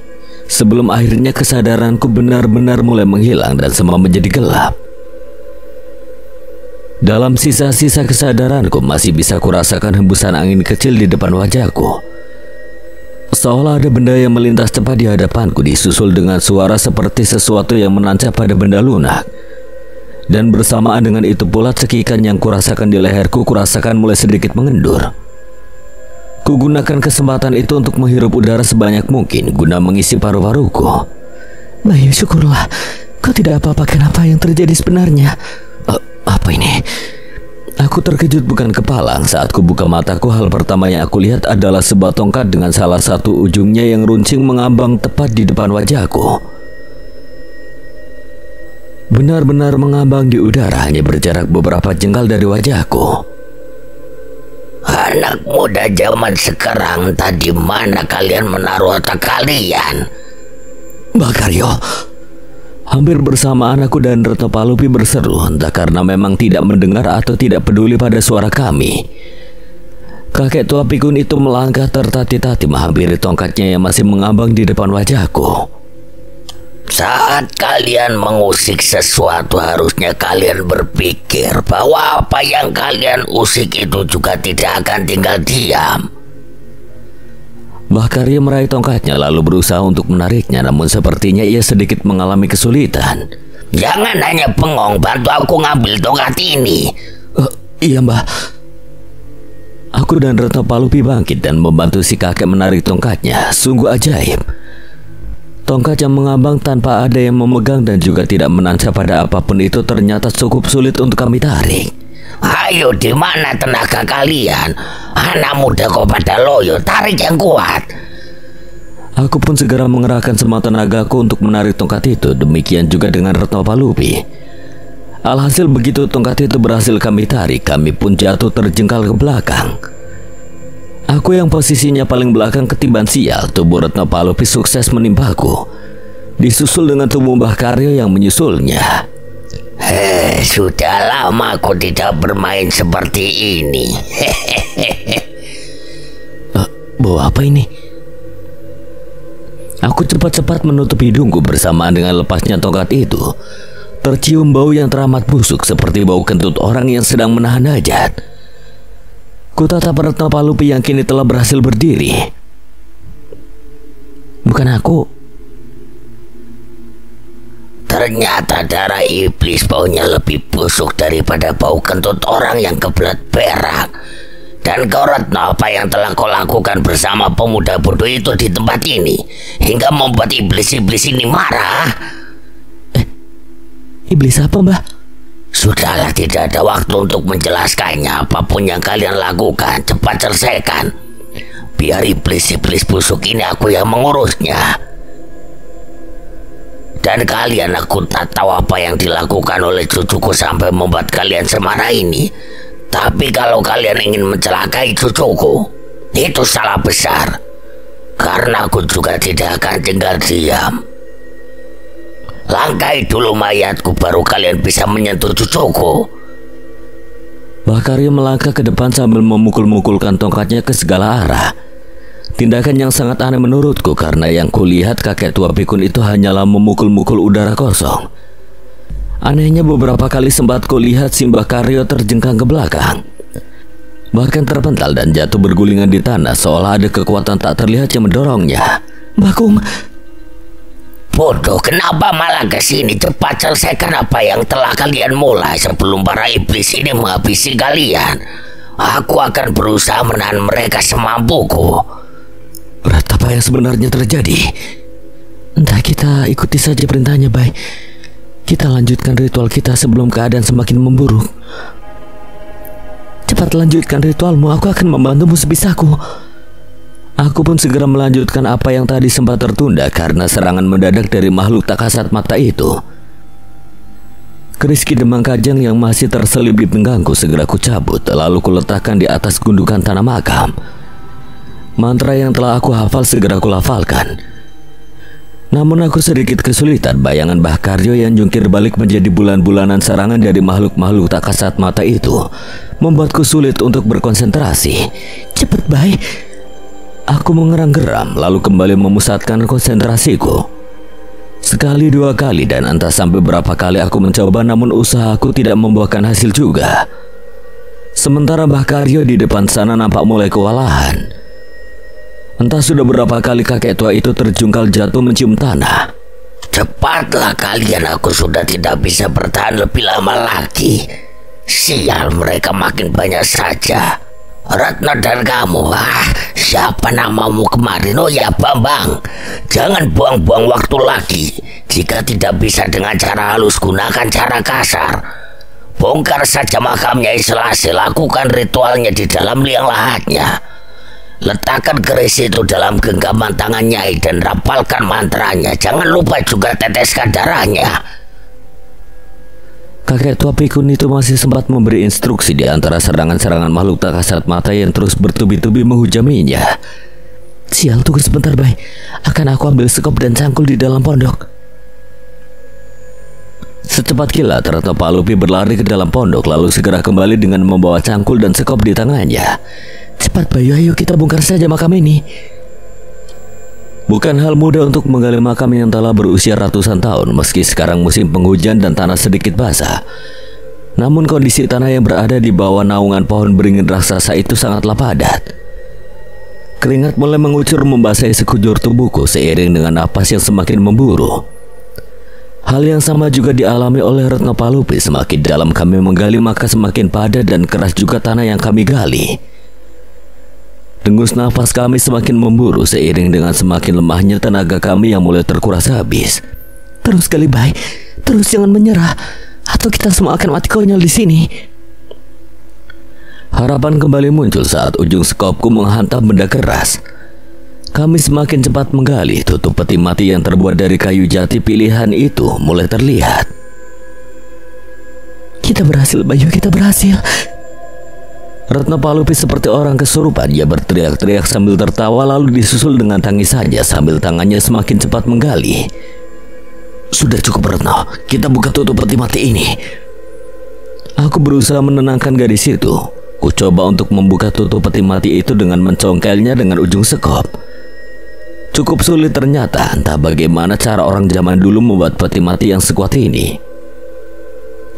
sebelum akhirnya kesadaranku benar-benar mulai menghilang dan semua menjadi gelap. Dalam sisa-sisa kesadaranku masih bisa kurasakan hembusan angin kecil di depan wajahku. Seolah ada benda yang melintas tepat di hadapanku disusul dengan suara seperti sesuatu yang menancap pada benda lunak. Dan bersamaan dengan itu pula cekikan yang kurasakan di leherku kurasakan mulai sedikit mengendur. Kugunakan kesempatan itu untuk menghirup udara sebanyak mungkin guna mengisi paru-paruku. Bayu, syukurlah. Kau tidak apa-apa. Kenapa yang terjadi sebenarnya? Apa ini? Aku terkejut bukan kepalang saat ku buka mataku. Hal pertama yang aku lihat adalah sebuah tongkat dengan salah satu ujungnya yang runcing mengambang tepat di depan wajahku. Benar-benar mengambang di udara, hanya berjarak beberapa jengkal dari wajahku. Anak muda zaman sekarang, tadi mana kalian menaruh otak kalian? Mbak Karyo. Hampir bersamaan aku dan Retno Palupi berseru, entah karena memang tidak mendengar atau tidak peduli pada suara kami. Kakek tua pikun itu melangkah tertati-tati menghampiri tongkatnya yang masih mengambang di depan wajahku. Saat kalian mengusik sesuatu, harusnya kalian berpikir bahwa apa yang kalian usik itu juga tidak akan tinggal diam. Mbah Karyo meraih tongkatnya lalu berusaha untuk menariknya, namun sepertinya ia sedikit mengalami kesulitan. Jangan hanya bengong, bantu aku ngambil tongkat ini. Iya, Mbah. Aku dan Retno Palupi bangkit dan membantu si kakek menarik tongkatnya. Sungguh ajaib. Tongkat yang mengambang tanpa ada yang memegang dan juga tidak menancap pada apapun itu ternyata cukup sulit untuk kami tarik. Ayo, di mana tenaga kalian? Anak muda kok pada loyo, tarik yang kuat. Aku pun segera mengerahkan semua tenagaku untuk menarik tongkat itu. Demikian juga dengan Retno Palupi. Alhasil begitu tongkat itu berhasil kami tarik, kami pun jatuh terjengkal ke belakang. Aku yang posisinya paling belakang ketiban sial, tubuh Retno Palupi sukses menimpaku, disusul dengan tubuh Mbah Karyo yang menyusulnya. Sudah lama aku tidak bermain seperti ini. Bau apa ini? Aku cepat-cepat menutup hidungku bersamaan dengan lepasnya tongkat itu. Tercium bau yang teramat busuk seperti bau kentut orang yang sedang menahan hajat. Kutatap Retno Palupi yang kini telah berhasil berdiri. Bukan aku. Ternyata darah iblis baunya lebih busuk daripada bau kentut orang yang kebelet berak. Dan kau Retno, apa yang telah kau lakukan bersama pemuda bodoh itu di tempat ini hingga membuat iblis-iblis ini marah? Iblis apa, Mbah? Sudahlah, tidak ada waktu untuk menjelaskannya. Apapun yang kalian lakukan, cepat selesaikan. Biar iblis-iblis busuk ini aku yang mengurusnya. Dan kalian, aku tak tahu apa yang dilakukan oleh cucuku sampai membuat kalian semarah ini. Tapi kalau kalian ingin mencelakai cucuku, itu salah besar. Karena aku juga tidak akan tinggal diam. Langkai dulu mayatku, baru kalian bisa menyentuh cucuku. Mbah Karyo melangkah ke depan sambil memukul-mukulkan tongkatnya ke segala arah. Tindakan yang sangat aneh menurutku, karena yang kulihat kakek tua pikun itu hanyalah memukul-mukul udara kosong. Anehnya beberapa kali sempat kulihat si Mbah Karyo terjengkang ke belakang, bahkan terpental dan jatuh bergulingan di tanah seolah ada kekuatan tak terlihat yang mendorongnya. Mbah Kung, bodoh, kenapa malah ke sini? Cepat selesaikan apa yang telah kalian mulai sebelum para iblis ini menghabisi kalian. Aku akan berusaha menahan mereka semampuku. Berat apa yang sebenarnya terjadi? entah, kita ikuti saja perintahnya, Bay. Kita lanjutkan ritual kita sebelum keadaan semakin memburuk. Cepat lanjutkan ritualmu, aku akan membantumu sebisaku. Aku pun segera melanjutkan apa yang tadi sempat tertunda karena serangan mendadak dari makhluk tak kasat mata itu. Keris Kidemang Kajang yang masih terselip di pinggangku segera kucabut, lalu kuletakkan di atas gundukan tanah makam. Mantra yang telah aku hafal segera kulafalkan. Namun aku sedikit kesulitan. Bayangan Mbah Karyo yang jungkir balik menjadi bulan-bulanan serangan dari makhluk-makhluk tak kasat mata itu membuatku sulit untuk berkonsentrasi. Cepat, Bay. Aku mengerang geram lalu kembali memusatkan konsentrasiku. Sekali, dua kali, dan entah sampai berapa kali aku mencoba, namun usahaku tidak membuahkan hasil juga. Sementara Mbah Karyo di depan sana nampak mulai kewalahan. Entah sudah berapa kali kakek tua itu terjungkal jatuh mencium tanah. Cepatlah kalian, aku sudah tidak bisa bertahan lebih lama lagi. Sial, mereka makin banyak saja. Retno dan kamu, siapa namamu kemarin? Oh ya, Bambang. Jangan buang-buang waktu lagi. Jika tidak bisa dengan cara halus, gunakan cara kasar. Bongkar saja makamnya Selassie, lakukan ritualnya di dalam liang lahatnya. Letakkan keris itu dalam genggaman tangan Nyai dan rapalkan mantranya. Jangan lupa juga teteskan darahnya. Kakek tua pikun itu masih sempat memberi instruksi di antara serangan-serangan makhluk tak kasat mata yang terus bertubi-tubi menghujaminya. Sial, tunggu sebentar, Bay. Akan aku ambil sekop dan cangkul di dalam pondok. Secepat kilat Retno Palupi berlari ke dalam pondok lalu segera kembali dengan membawa cangkul dan sekop di tangannya. Cepat, Bayu, ayo kita bongkar saja makam ini. Bukan hal mudah untuk menggali makam yang telah berusia ratusan tahun meski sekarang musim penghujan dan tanah sedikit basah. Namun kondisi tanah yang berada di bawah naungan pohon beringin raksasa itu sangatlah padat. Keringat mulai mengucur membasahi sekujur tubuhku seiring dengan napas yang semakin memburu. Hal yang sama juga dialami oleh Retno Palupi. Semakin dalam kami menggali maka semakin padat dan keras juga tanah yang kami gali. Dengus nafas kami semakin memburu seiring dengan semakin lemahnya tenaga kami yang mulai terkuras habis. Terus kali, Bay. Terus, jangan menyerah, atau kita semua akan mati konyol di sini. Harapan kembali muncul saat ujung sekopku menghantam benda keras. Kami semakin cepat menggali. Tutup peti mati yang terbuat dari kayu jati pilihan itu mulai terlihat. Kita berhasil, Bayu, kita berhasil. Retno Palupi seperti orang kesurupan. Ia berteriak-teriak sambil tertawa lalu disusul dengan tangisannya sambil tangannya semakin cepat menggali. Sudah cukup, Retno. Kita buka tutup peti mati ini. Aku berusaha menenangkan gadis itu. Ku coba untuk membuka tutup peti mati itu dengan mencongkelnya dengan ujung sekop. Cukup sulit ternyata. Entah bagaimana cara orang zaman dulu membuat peti mati yang sekuat ini.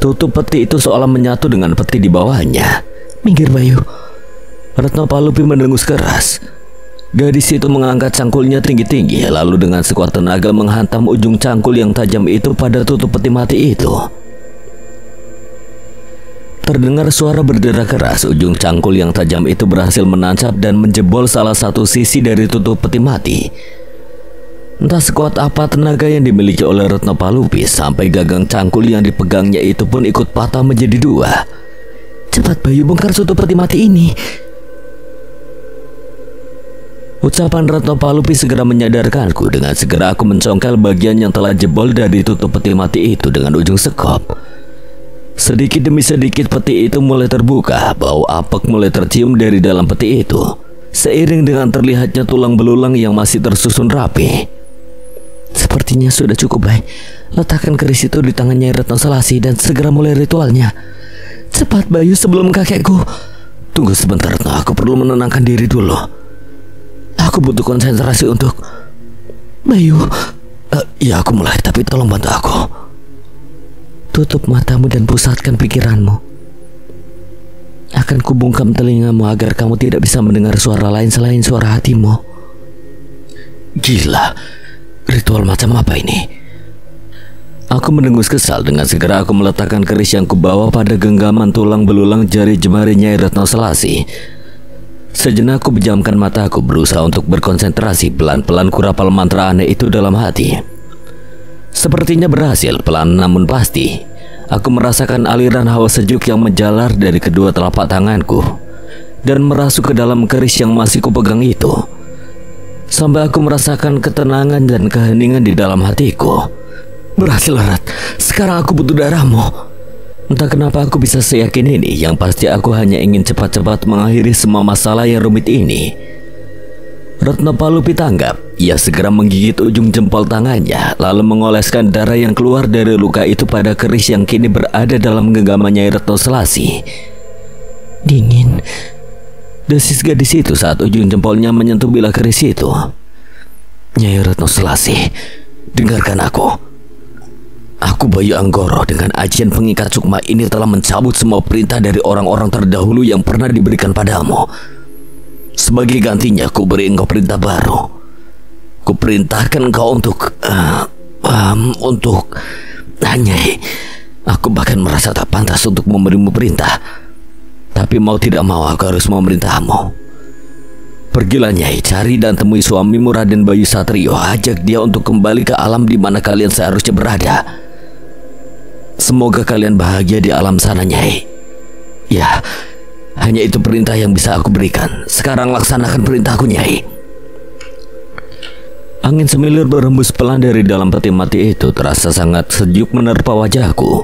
Tutup peti itu seolah menyatu dengan peti di bawahnya. Minggir, Bayu. Retno Palupi mendengus keras. Gadis itu mengangkat cangkulnya tinggi-tinggi, lalu dengan sekuat tenaga menghantam ujung cangkul yang tajam itu pada tutup peti mati itu. Terdengar suara berderak keras. Ujung cangkul yang tajam itu berhasil menancap dan menjebol salah satu sisi dari tutup peti mati. Entah sekuat apa tenaga yang dimiliki oleh Retno Palupi sampai gagang cangkul yang dipegangnya itu pun ikut patah menjadi dua. Cepat Bayu, bongkar tutup peti mati ini. Ucapan Retno Palupi segera menyadarkanku. Dengan segera aku mencongkel bagian yang telah jebol dari tutup peti mati itu dengan ujung sekop. Sedikit demi sedikit peti itu mulai terbuka. Bau apek mulai tercium dari dalam peti itu, seiring dengan terlihatnya tulang belulang yang masih tersusun rapi. Sepertinya sudah cukup, Bay. Letakkan keris itu di tangannya Retno Selasi dan segera mulai ritualnya. Cepat Bayu, sebelum kakekku. Tunggu sebentar Retno, aku perlu menenangkan diri dulu. Aku butuh konsentrasi untuk... Bayu. Ya aku mulai, tapi tolong bantu aku. Tutup matamu dan pusatkan pikiranmu. Akan kubungkam telingamu agar kamu tidak bisa mendengar suara lain selain suara hatimu. Gila, ritual macam apa ini? Aku mendengus kesal. Dengan segera aku meletakkan keris yang kubawa pada genggaman tulang belulang jari jemari Nyai Retno Selasi. Sejenak aku pejamkan mataku, berusaha untuk berkonsentrasi. Pelan-pelan kurapal mantra aneh itu dalam hati. Sepertinya berhasil, pelan namun pasti. Aku merasakan aliran hawa sejuk yang menjalar dari kedua telapak tanganku dan merasuk ke dalam keris yang masih kupegang itu. Sampai aku merasakan ketenangan dan keheningan di dalam hatiku. Berhasil, Rat. Sekarang aku butuh darahmu. Entah kenapa aku bisa seyakin ini. Yang pasti aku hanya ingin cepat-cepat mengakhiri semua masalah yang rumit ini. Retno Palupi tanggap. Ia segera menggigit ujung jempol tangannya, lalu mengoleskan darah yang keluar dari luka itu pada keris yang kini berada dalam genggaman Nyai Retno Selasi. Dingin, desis gadis itu saat ujung jempolnya menyentuh bilah keris itu. Nyai Retno Selasi, dengarkan aku. Aku Bayu Anggoro dengan ajian pengikat sukma ini telah mencabut semua perintah dari orang-orang terdahulu yang pernah diberikan padamu. Sebagai gantinya, ku beri engkau perintah baru. Ku perintahkan engkau untuk Nyai, aku bahkan merasa tak pantas untuk memberimu perintah. Tapi mau tidak mau aku harus memerintahmu. Pergilah Nyai, cari dan temui suamimu Raden Bayu Satrio. Ajak dia untuk kembali ke alam di mana kalian seharusnya berada. Semoga kalian bahagia di alam sana, Nyai. Ya, hanya itu perintah yang bisa aku berikan. Sekarang laksanakan perintahku, Nyai. Angin semilir berembus pelan dari dalam peti mati itu. Terasa sangat sejuk menerpa wajahku.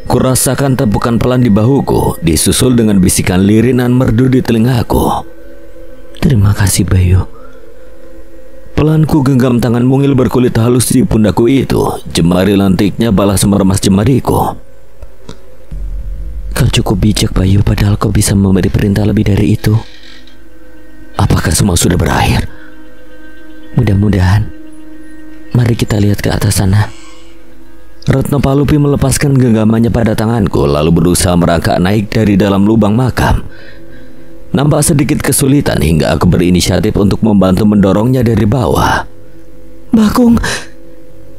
Kurasakan tepukan pelan di bahuku, disusul dengan bisikan lirinan merdu di telingaku. Terima kasih Bayu. Pelan ku genggam tangan mungil berkulit halus di pundakku itu. Jemari lentiknya balas meremas jemariku. Kau cukup bijak Bayu, padahal kau bisa memberi perintah lebih dari itu. Apakah semua sudah berakhir? Mudah-mudahan. Mari kita lihat ke atas sana. Retno Palupi melepaskan genggamannya pada tanganku, lalu berusaha merangkak naik dari dalam lubang makam. Nampak sedikit kesulitan hingga aku berinisiatif untuk membantu mendorongnya dari bawah. Bakung.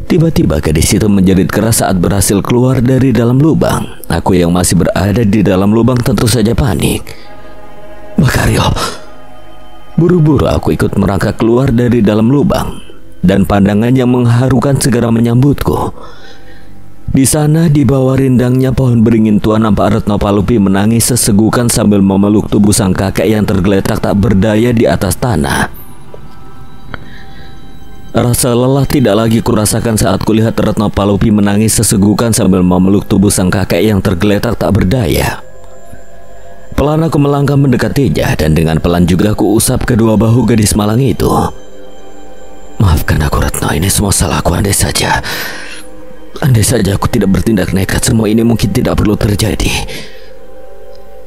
Tiba-tiba gadis itu menjerit keras saat berhasil keluar dari dalam lubang. Aku yang masih berada di dalam lubang tentu saja panik. Bakario. Buru-buru aku ikut merangkak keluar dari dalam lubang, dan pandangan yang mengharukan segera menyambutku. Di sana, di bawah rindangnya pohon beringin tua, nampak Retno Palupi menangis sesegukan sambil memeluk tubuh sang kakek yang tergeletak tak berdaya di atas tanah. Rasa lelah tidak lagi kurasakan saat kulihat Retno Palupi menangis sesegukan sambil memeluk tubuh sang kakek yang tergeletak tak berdaya. Pelan aku melangkah mendekatinya dan dengan pelan juga aku usap kedua bahu gadis malang itu. Maafkan aku Retno, ini semua salahku. Andai saja aku tidak bertindak nekat, semua ini mungkin tidak perlu terjadi.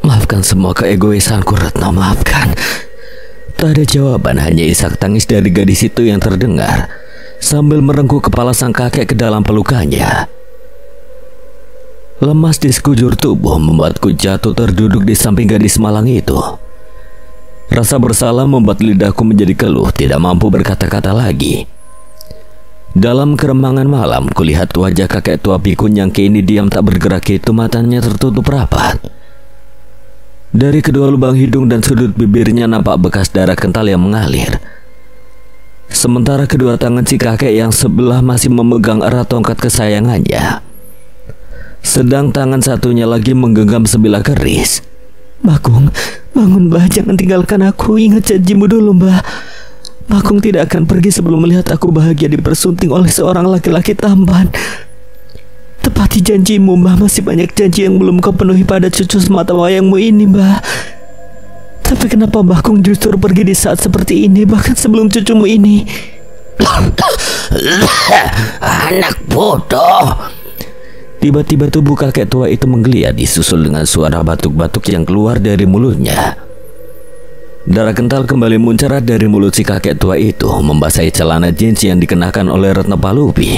Maafkan semua keegoisanku Retno, maafkan. Tak ada jawaban, hanya isak tangis dari gadis itu yang terdengar sambil merengkuh kepala sang kakek ke dalam pelukannya. Lemas di sekujur tubuh membuatku jatuh terduduk di samping gadis malang itu. Rasa bersalah membuat lidahku menjadi keluh, tidak mampu berkata-kata lagi. Dalam keremangan malam, kulihat wajah kakek tua pikun yang kini diam tak bergerak itu, matanya tertutup rapat. Dari kedua lubang hidung dan sudut bibirnya nampak bekas darah kental yang mengalir. Sementara kedua tangan si kakek yang sebelah masih memegang erat tongkat kesayangannya, sedang tangan satunya lagi menggenggam sebilah keris. Bakung, bangun Mbah, jangan tinggalkan aku. Ingat janjimu dulu Mbah. Bakung tidak akan pergi sebelum melihat aku bahagia dipersunting oleh seorang laki-laki tampan. Tepati janjimu Mbah, masih banyak janji yang belum kau penuhi pada cucu semata wayangmu ini Mbah. Tapi kenapa Bakung justru pergi di saat seperti ini, bahkan sebelum cucumu ini? Anak bodoh. Tiba-tiba tubuh kakek tua itu menggeliat, disusul dengan suara batuk-batuk yang keluar dari mulutnya. Darah kental kembali muncarat dari mulut si kakek tua itu, membasahi celana jeans yang dikenakan oleh Retno Palupi.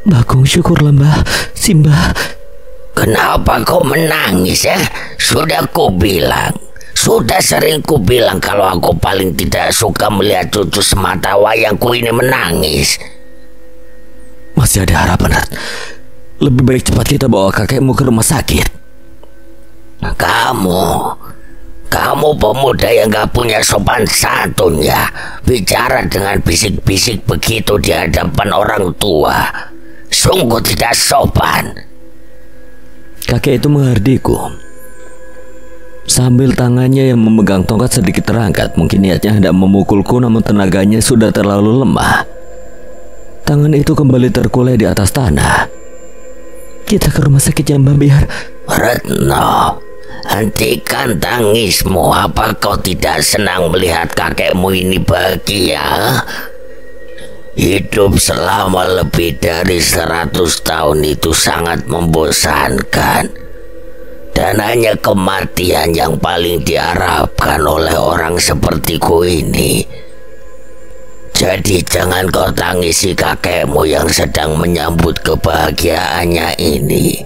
Bakung, syukurlah Mbah. Simbah, Kenapa kau menangis ya? Sudah sering ku bilang kalau aku paling tidak suka melihat cucu semata wayangku ini menangis. Masih ada harapan, Rat. Lebih baik cepat kita bawa kakekmu ke rumah sakit. Kamu pemuda yang gak punya sopan santun ya, bicara dengan bisik-bisik begitu di hadapan orang tua. Sungguh tidak sopan. Kakek itu menghardiku sambil tangannya yang memegang tongkat sedikit terangkat. Mungkin niatnya hendak memukulku, namun tenaganya sudah terlalu lemah. Tangan itu kembali terkulai di atas tanah. kita ke rumah sakit ya Mbak, biar... Retno, hentikan tangismu. Apa kau tidak senang melihat kakekmu ini bahagia? Hidup selama lebih dari 100 tahun itu sangat membosankan. Dan hanya kematian yang paling diharapkan oleh orang sepertiku ini. Jadi jangan kau tangisi kakekmu yang sedang menyambut kebahagiaannya ini.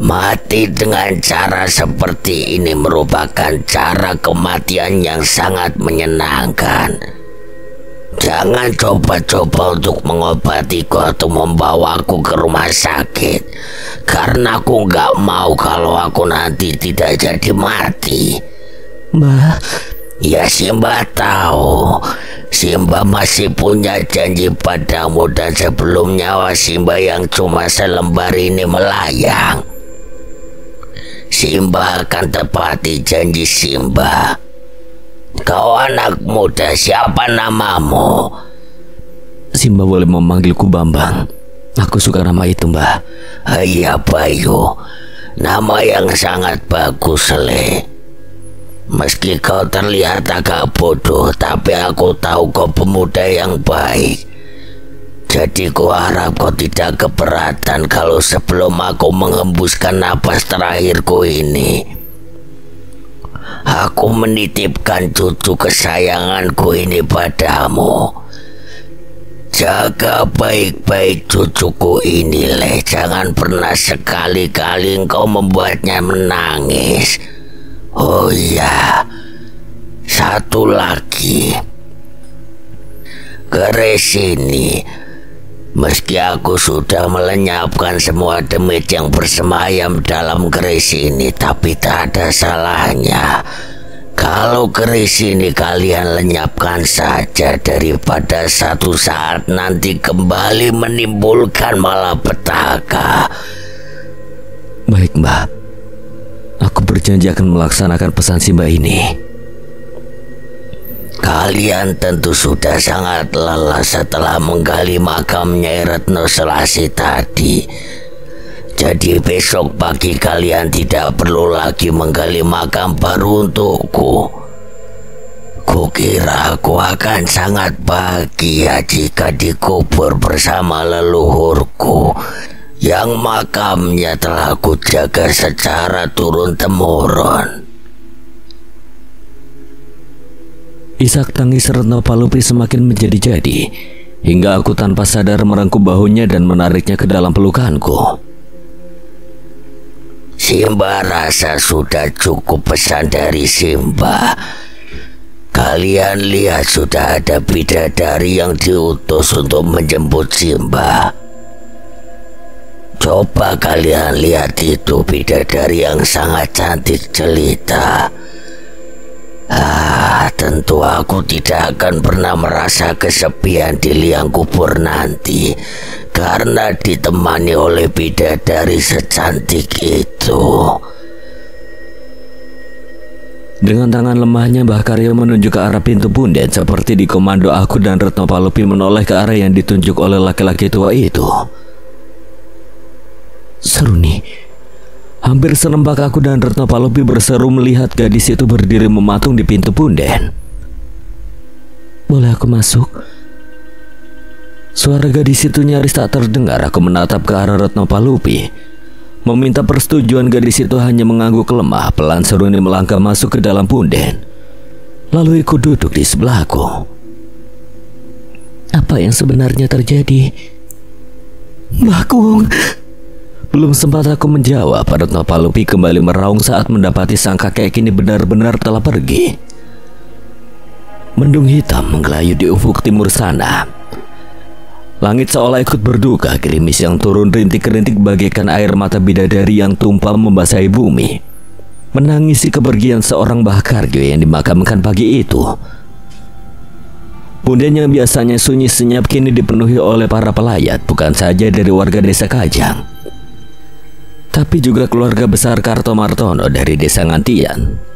Mati dengan cara seperti ini merupakan cara kematian yang sangat menyenangkan. Jangan coba-coba untuk mengobatiku atau membawaku ke rumah sakit, karena aku gak mau kalau aku nanti tidak jadi mati. Mbak, ya Simba tahu. Simba masih punya janji padamu, dan sebelum nyawa Simba yang cuma selembar ini melayang, Simba akan tepati janji Simba. Kau anak muda, siapa namamu? Simba boleh memanggilku Bambang. Aku suka nama itu, Mbah. Iya Bayu, nama yang sangat bagus, Le. Meski kau terlihat agak bodoh, tapi aku tahu kau pemuda yang baik. Jadi ku harap kau tidak keberatan kalau sebelum aku mengembuskan napas terakhirku ini, aku menitipkan cucu kesayanganku ini padamu. Jaga baik-baik cucuku ini, Le. Jangan pernah sekali-kali engkau membuatnya menangis. Oh iya, satu lagi. Keris ini, meski aku sudah melenyapkan semua demit yang bersemayam dalam keris ini, tapi tak ada salahnya kalau keris ini kalian lenyapkan saja, daripada satu saat nanti kembali menimbulkan malapetaka. Baik, Mbah. Aku berjanji akan melaksanakan pesan Simba ini. Kalian tentu sudah sangat lelah setelah menggali makam Nyai Retno Selasi tadi. Jadi besok pagi kalian tidak perlu lagi menggali makam baru untukku. Kukira aku akan sangat bahagia jika dikubur bersama leluhurku yang makamnya telah kujaga secara turun-temurun. Isak tangis Retno Palupi semakin menjadi-jadi, hingga aku tanpa sadar merengkup bahunya dan menariknya ke dalam pelukanku. Simba rasa sudah cukup pesan dari Simba. Kalian lihat sudah ada bidadari yang diutus untuk menjemput Simba. Coba kalian lihat itu bidadari yang sangat cantik jelita. Tentu aku tidak akan pernah merasa kesepian di liang kubur nanti, karena ditemani oleh bidadari secantik itu. Dengan tangan lemahnya Mbah Karyo menunjuk ke arah pintu punden seperti di komando aku dan Retno Palupi menoleh ke arah yang ditunjuk oleh laki-laki tua itu. Seruni. Hampir serempak aku dan Retno Palupi berseru melihat gadis itu berdiri mematung di pintu punden. Boleh aku masuk? Suara gadis itu nyaris tak terdengar. Aku menatap ke arah Retno Palupi, meminta persetujuan. Gadis itu hanya mengangguk lemah. Pelan Seruni melangkah masuk ke dalam punden, lalu ikut duduk di sebelahku. Apa yang sebenarnya terjadi? Mbah Kung. Belum sempat aku menjawab, Retno Palupi kembali meraung saat mendapati sang kakek kini benar-benar telah pergi. Mendung hitam menggelayut di ufuk timur sana. Langit seolah ikut berduka, gerimis yang turun rintik-rintik bagaikan air mata bidadari yang tumpah membasahi bumi, menangisi kepergian seorang Mbah Karyo yang dimakamkan pagi itu. Punden yang biasanya sunyi senyap kini dipenuhi oleh para pelayat, bukan saja dari warga desa Kajang, tapi juga keluarga besar Kartomartono dari desa Ngantian.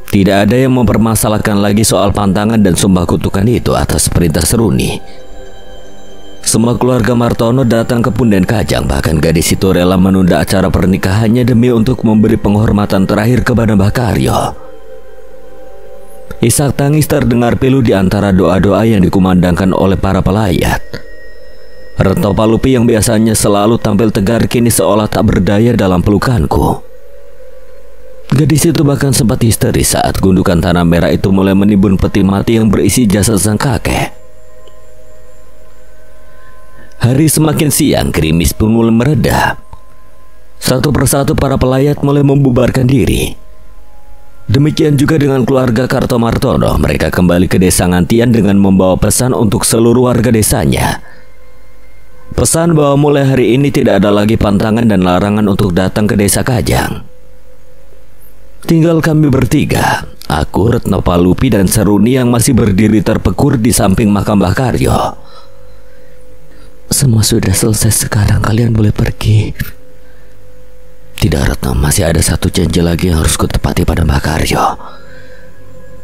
Tidak ada yang mempermasalahkan lagi soal pantangan dan sumpah kutukan itu atas perintah Seruni. Semua keluarga Martono datang ke Punden Kajang, bahkan gadis itu rela menunda acara pernikahannya demi untuk memberi penghormatan terakhir kepada Mbah Karyo. Isak tangis terdengar pilu di antara doa-doa yang dikumandangkan oleh para pelayat. Retno Palupi yang biasanya selalu tampil tegar kini seolah tak berdaya dalam pelukanku. Gadis itu bahkan sempat histeris saat gundukan tanah merah itu mulai menimbun peti mati yang berisi jasad sang kakek. Hari semakin siang, gerimis pun mulai mereda. Satu persatu para pelayat mulai membubarkan diri. Demikian juga dengan keluarga Kartomartono. Mereka kembali ke desa Ngantian dengan membawa pesan untuk seluruh warga desanya. Pesan bahwa mulai hari ini tidak ada lagi pantangan dan larangan untuk datang ke desa Kajang. Tinggal kami bertiga, aku, Retno Palupi, dan Seruni yang masih berdiri terpekur di samping makam Mbah Karyo. Semua sudah selesai, sekarang kalian boleh pergi. Tidak, Retno, masih ada satu janji lagi yang harus kutepati pada Mbah Karyo.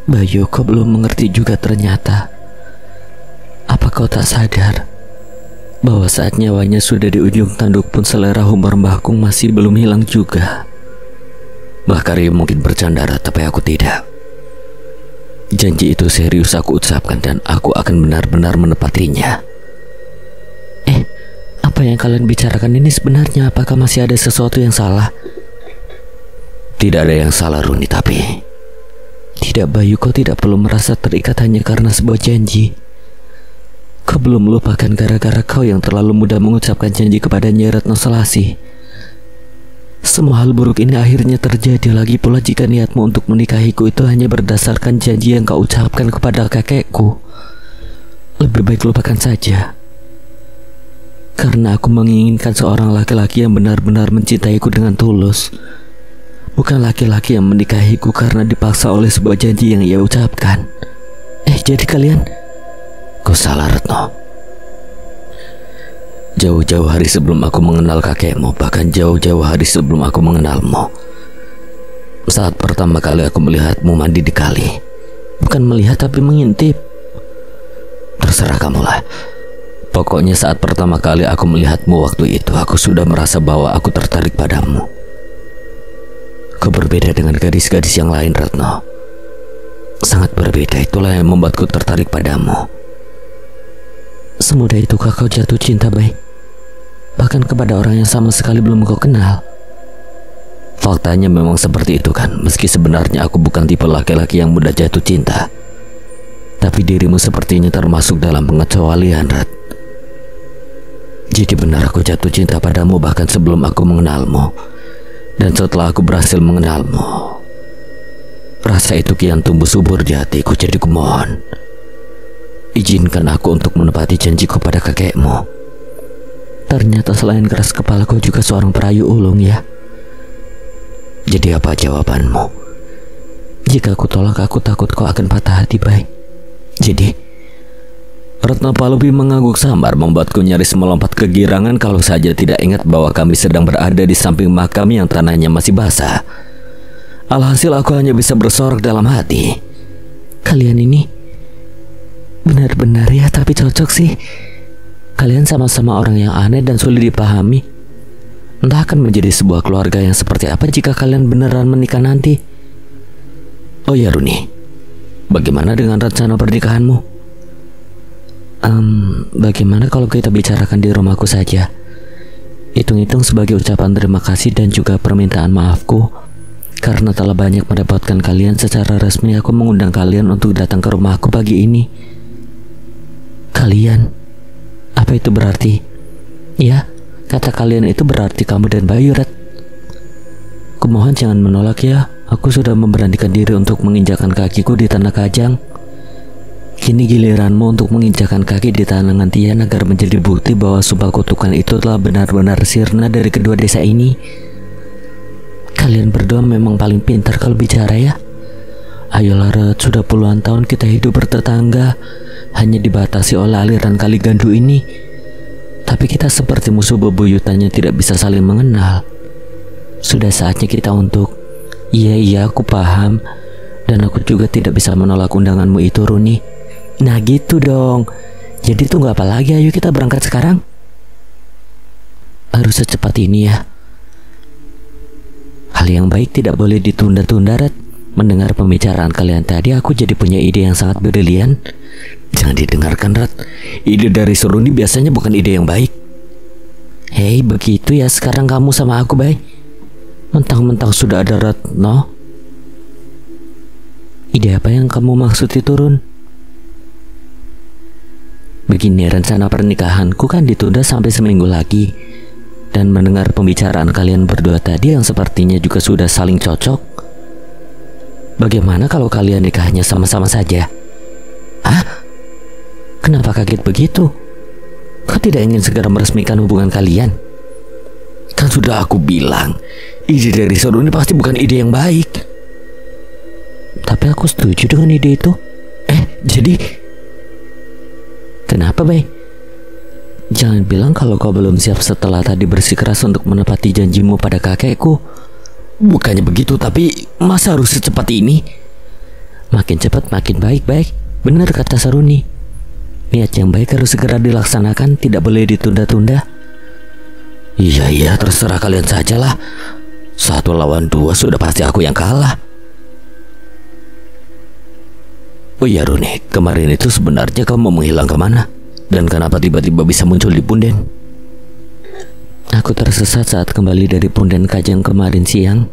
Bayu, kau belum mengerti juga ternyata. Apa kau tak sadar bahwa saat nyawanya sudah di ujung tanduk pun selera humor Mbah Kung masih belum hilang juga? Mbah Karyo mungkin bercanda, tapi aku tidak. Janji itu serius aku ucapkan dan aku akan benar-benar menepatinya. Apa yang kalian bicarakan ini sebenarnya? Apakah masih ada sesuatu yang salah? Tidak ada yang salah, Runi, tapi... Tidak, Bayu, kau tidak perlu merasa terikat hanya karena sebuah janji. Kau belum melupakan gara-gara kau yang terlalu mudah mengucapkan janji kepada Nyai Retno Selasi. Semua hal buruk ini akhirnya terjadi, lagi pula jika niatmu untuk menikahiku itu hanya berdasarkan janji yang kau ucapkan kepada kakekku. Lebih baik lupakan saja. Karena aku menginginkan seorang laki-laki yang benar-benar mencintaiku dengan tulus, bukan laki-laki yang menikahiku karena dipaksa oleh sebuah janji yang ia ucapkan. Jadi kalian... Kau salah, Retno. Jauh-jauh hari sebelum aku mengenal kakekmu, bahkan jauh-jauh hari sebelum aku mengenalmu, saat pertama kali aku melihatmu mandi di kali. Bukan melihat tapi mengintip. Terserah kamulah. Pokoknya saat pertama kali aku melihatmu waktu itu, aku sudah merasa bahwa aku tertarik padamu. Kau berbeda dengan gadis-gadis yang lain, Retno. Sangat berbeda, itulah yang membuatku tertarik padamu. Semudah itukah kau jatuh cinta, Bay? Bahkan kepada orang yang sama sekali belum kau kenal? Faktanya memang seperti itu kan. Meski sebenarnya aku bukan tipe laki-laki yang mudah jatuh cinta, tapi dirimu sepertinya termasuk dalam pengecualian, Rat. Jadi benar aku jatuh cinta padamu bahkan sebelum aku mengenalmu. Dan setelah aku berhasil mengenalmu, rasa itu kian tumbuh subur di hatiku. Jadi kumohon, izinkan aku untuk menepati janjiku pada kakekmu. Ternyata selain keras kepala kau juga seorang perayu ulung ya. Jadi apa jawabanmu? Jika aku tolak, aku takut kau akan patah hati, Bay. Jadi Ratna Palupi mengangguk samar, membuatku nyaris melompat kegirangan kalau saja tidak ingat bahwa kami sedang berada di samping makam yang tanahnya masih basah. Alhasil aku hanya bisa bersorak dalam hati. Kalian ini benar-benar ya, tapi cocok sih. Kalian sama-sama orang yang aneh dan sulit dipahami. Entah akan menjadi sebuah keluarga yang seperti apa jika kalian beneran menikah nanti. Oh ya Runi, bagaimana dengan rencana pernikahanmu? Bagaimana kalau kita bicarakan di rumahku saja? Hitung-hitung sebagai ucapan terima kasih dan juga permintaan maafku karena telah banyak mendapatkan kalian. Secara resmi aku mengundang kalian untuk datang ke rumahku pagi ini. Kalian? Apa itu berarti? Ya, kata kalian itu berarti kamu dan Bayu, Rat. Kumohon jangan menolak ya. Aku sudah memberanikan diri untuk menginjakan kakiku di tanah Kajang. Kini giliranmu untuk menginjakan kaki di tanah Ngantian agar menjadi bukti bahwa sumpah kutukan itu telah benar-benar sirna dari kedua desa ini. Kalian berdua memang paling pintar kalau bicara ya. Ayolah Rat, sudah puluhan tahun kita hidup bertetangga, hanya dibatasi oleh aliran kali Gandu ini. Tapi kita seperti musuh bebuyutannya tidak bisa saling mengenal. Sudah saatnya kita untuk Iya aku paham. Dan aku juga tidak bisa menolak undanganmu itu, Runi. Nah gitu dong. Jadi tunggu apa lagi, ayo kita berangkat sekarang. Harus secepat ini ya. Hal yang baik tidak boleh ditunda-tunda, Rat. Mendengar pembicaraan kalian tadi, aku jadi punya ide yang sangat brilian. Jangan didengarkan, Rat. Ide dari Seruni biasanya bukan ide yang baik. Hei, begitu ya sekarang kamu sama aku, Bay. Mentang-mentang sudah ada Ratno. Ide apa yang kamu maksud itu, Run? Begini, rencana pernikahanku kan ditunda sampai seminggu lagi. Dan mendengar pembicaraan kalian berdua tadi yang sepertinya juga sudah saling cocok, bagaimana kalau kalian nikahnya sama-sama saja? Hah? Kenapa kaget begitu? Kau tidak ingin segera meresmikan hubungan kalian? Kan sudah aku bilang, ide dari Seruni pasti bukan ide yang baik. Tapi aku setuju dengan ide itu. Jadi kenapa, Bay? Jangan bilang kalau kau belum siap setelah tadi bersikeras untuk menepati janjimu pada kakekku. Bukannya begitu, tapi masa harus secepat ini? Makin cepat makin baik. Benar kata Saruni. Niat yang baik harus segera dilaksanakan, tidak boleh ditunda-tunda. Iya, terserah kalian sajalah. 1 lawan 2 sudah pasti aku yang kalah. Oh iya Runi, kemarin itu sebenarnya kamu menghilang kemana? Dan kenapa tiba-tiba bisa muncul di Punden? Aku tersesat saat kembali dari Punden Kajang kemarin siang.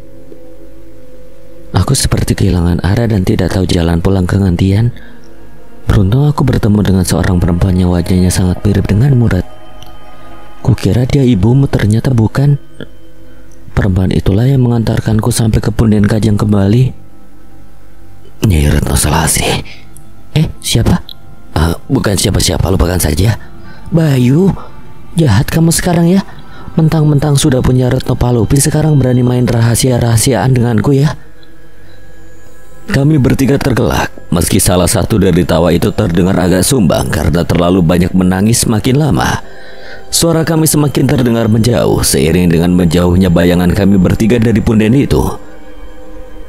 Aku seperti kehilangan arah dan tidak tahu jalan pulang ke Ngantian. Beruntung aku bertemu dengan seorang perempuan yang wajahnya sangat mirip dengan Murad. Kukira dia ibumu, ternyata bukan. Perempuan itulah yang mengantarkanku sampai ke Punden Kajang kembali. Nyai Retno Selasih. Siapa? Bukan siapa-siapa, lupakan saja. Bayu, jahat kamu sekarang ya. Mentang-mentang sudah punya Retno Palupi, sekarang berani main rahasia-rahasiaan denganku ya. Kami bertiga tergelak, meski salah satu dari tawa itu terdengar agak sumbang karena terlalu banyak menangis semakin lama. Suara kami semakin terdengar menjauh seiring dengan menjauhnya bayangan kami bertiga dari Punden itu.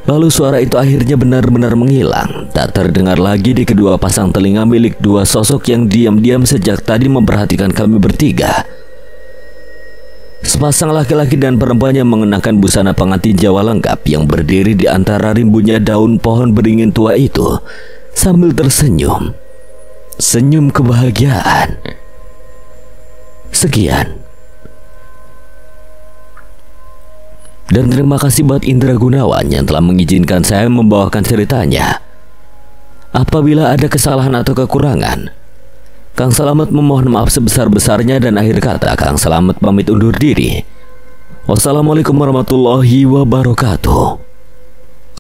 Lalu suara itu akhirnya benar-benar menghilang, tak terdengar lagi di kedua pasang telinga milik dua sosok yang diam-diam sejak tadi memperhatikan kami bertiga. Sepasang laki-laki dan perempuan yang mengenakan busana pengantin Jawa lengkap yang berdiri di antara rimbunya daun pohon beringin tua itu sambil tersenyum. Senyum kebahagiaan. Sekian. Dan terima kasih buat Indra Gunawan yang telah mengizinkan saya membawakan ceritanya. Apabila ada kesalahan atau kekurangan, Kang Selamat memohon maaf sebesar-besarnya dan akhir kata Kang Selamat pamit undur diri. Wassalamualaikum warahmatullahi wabarakatuh.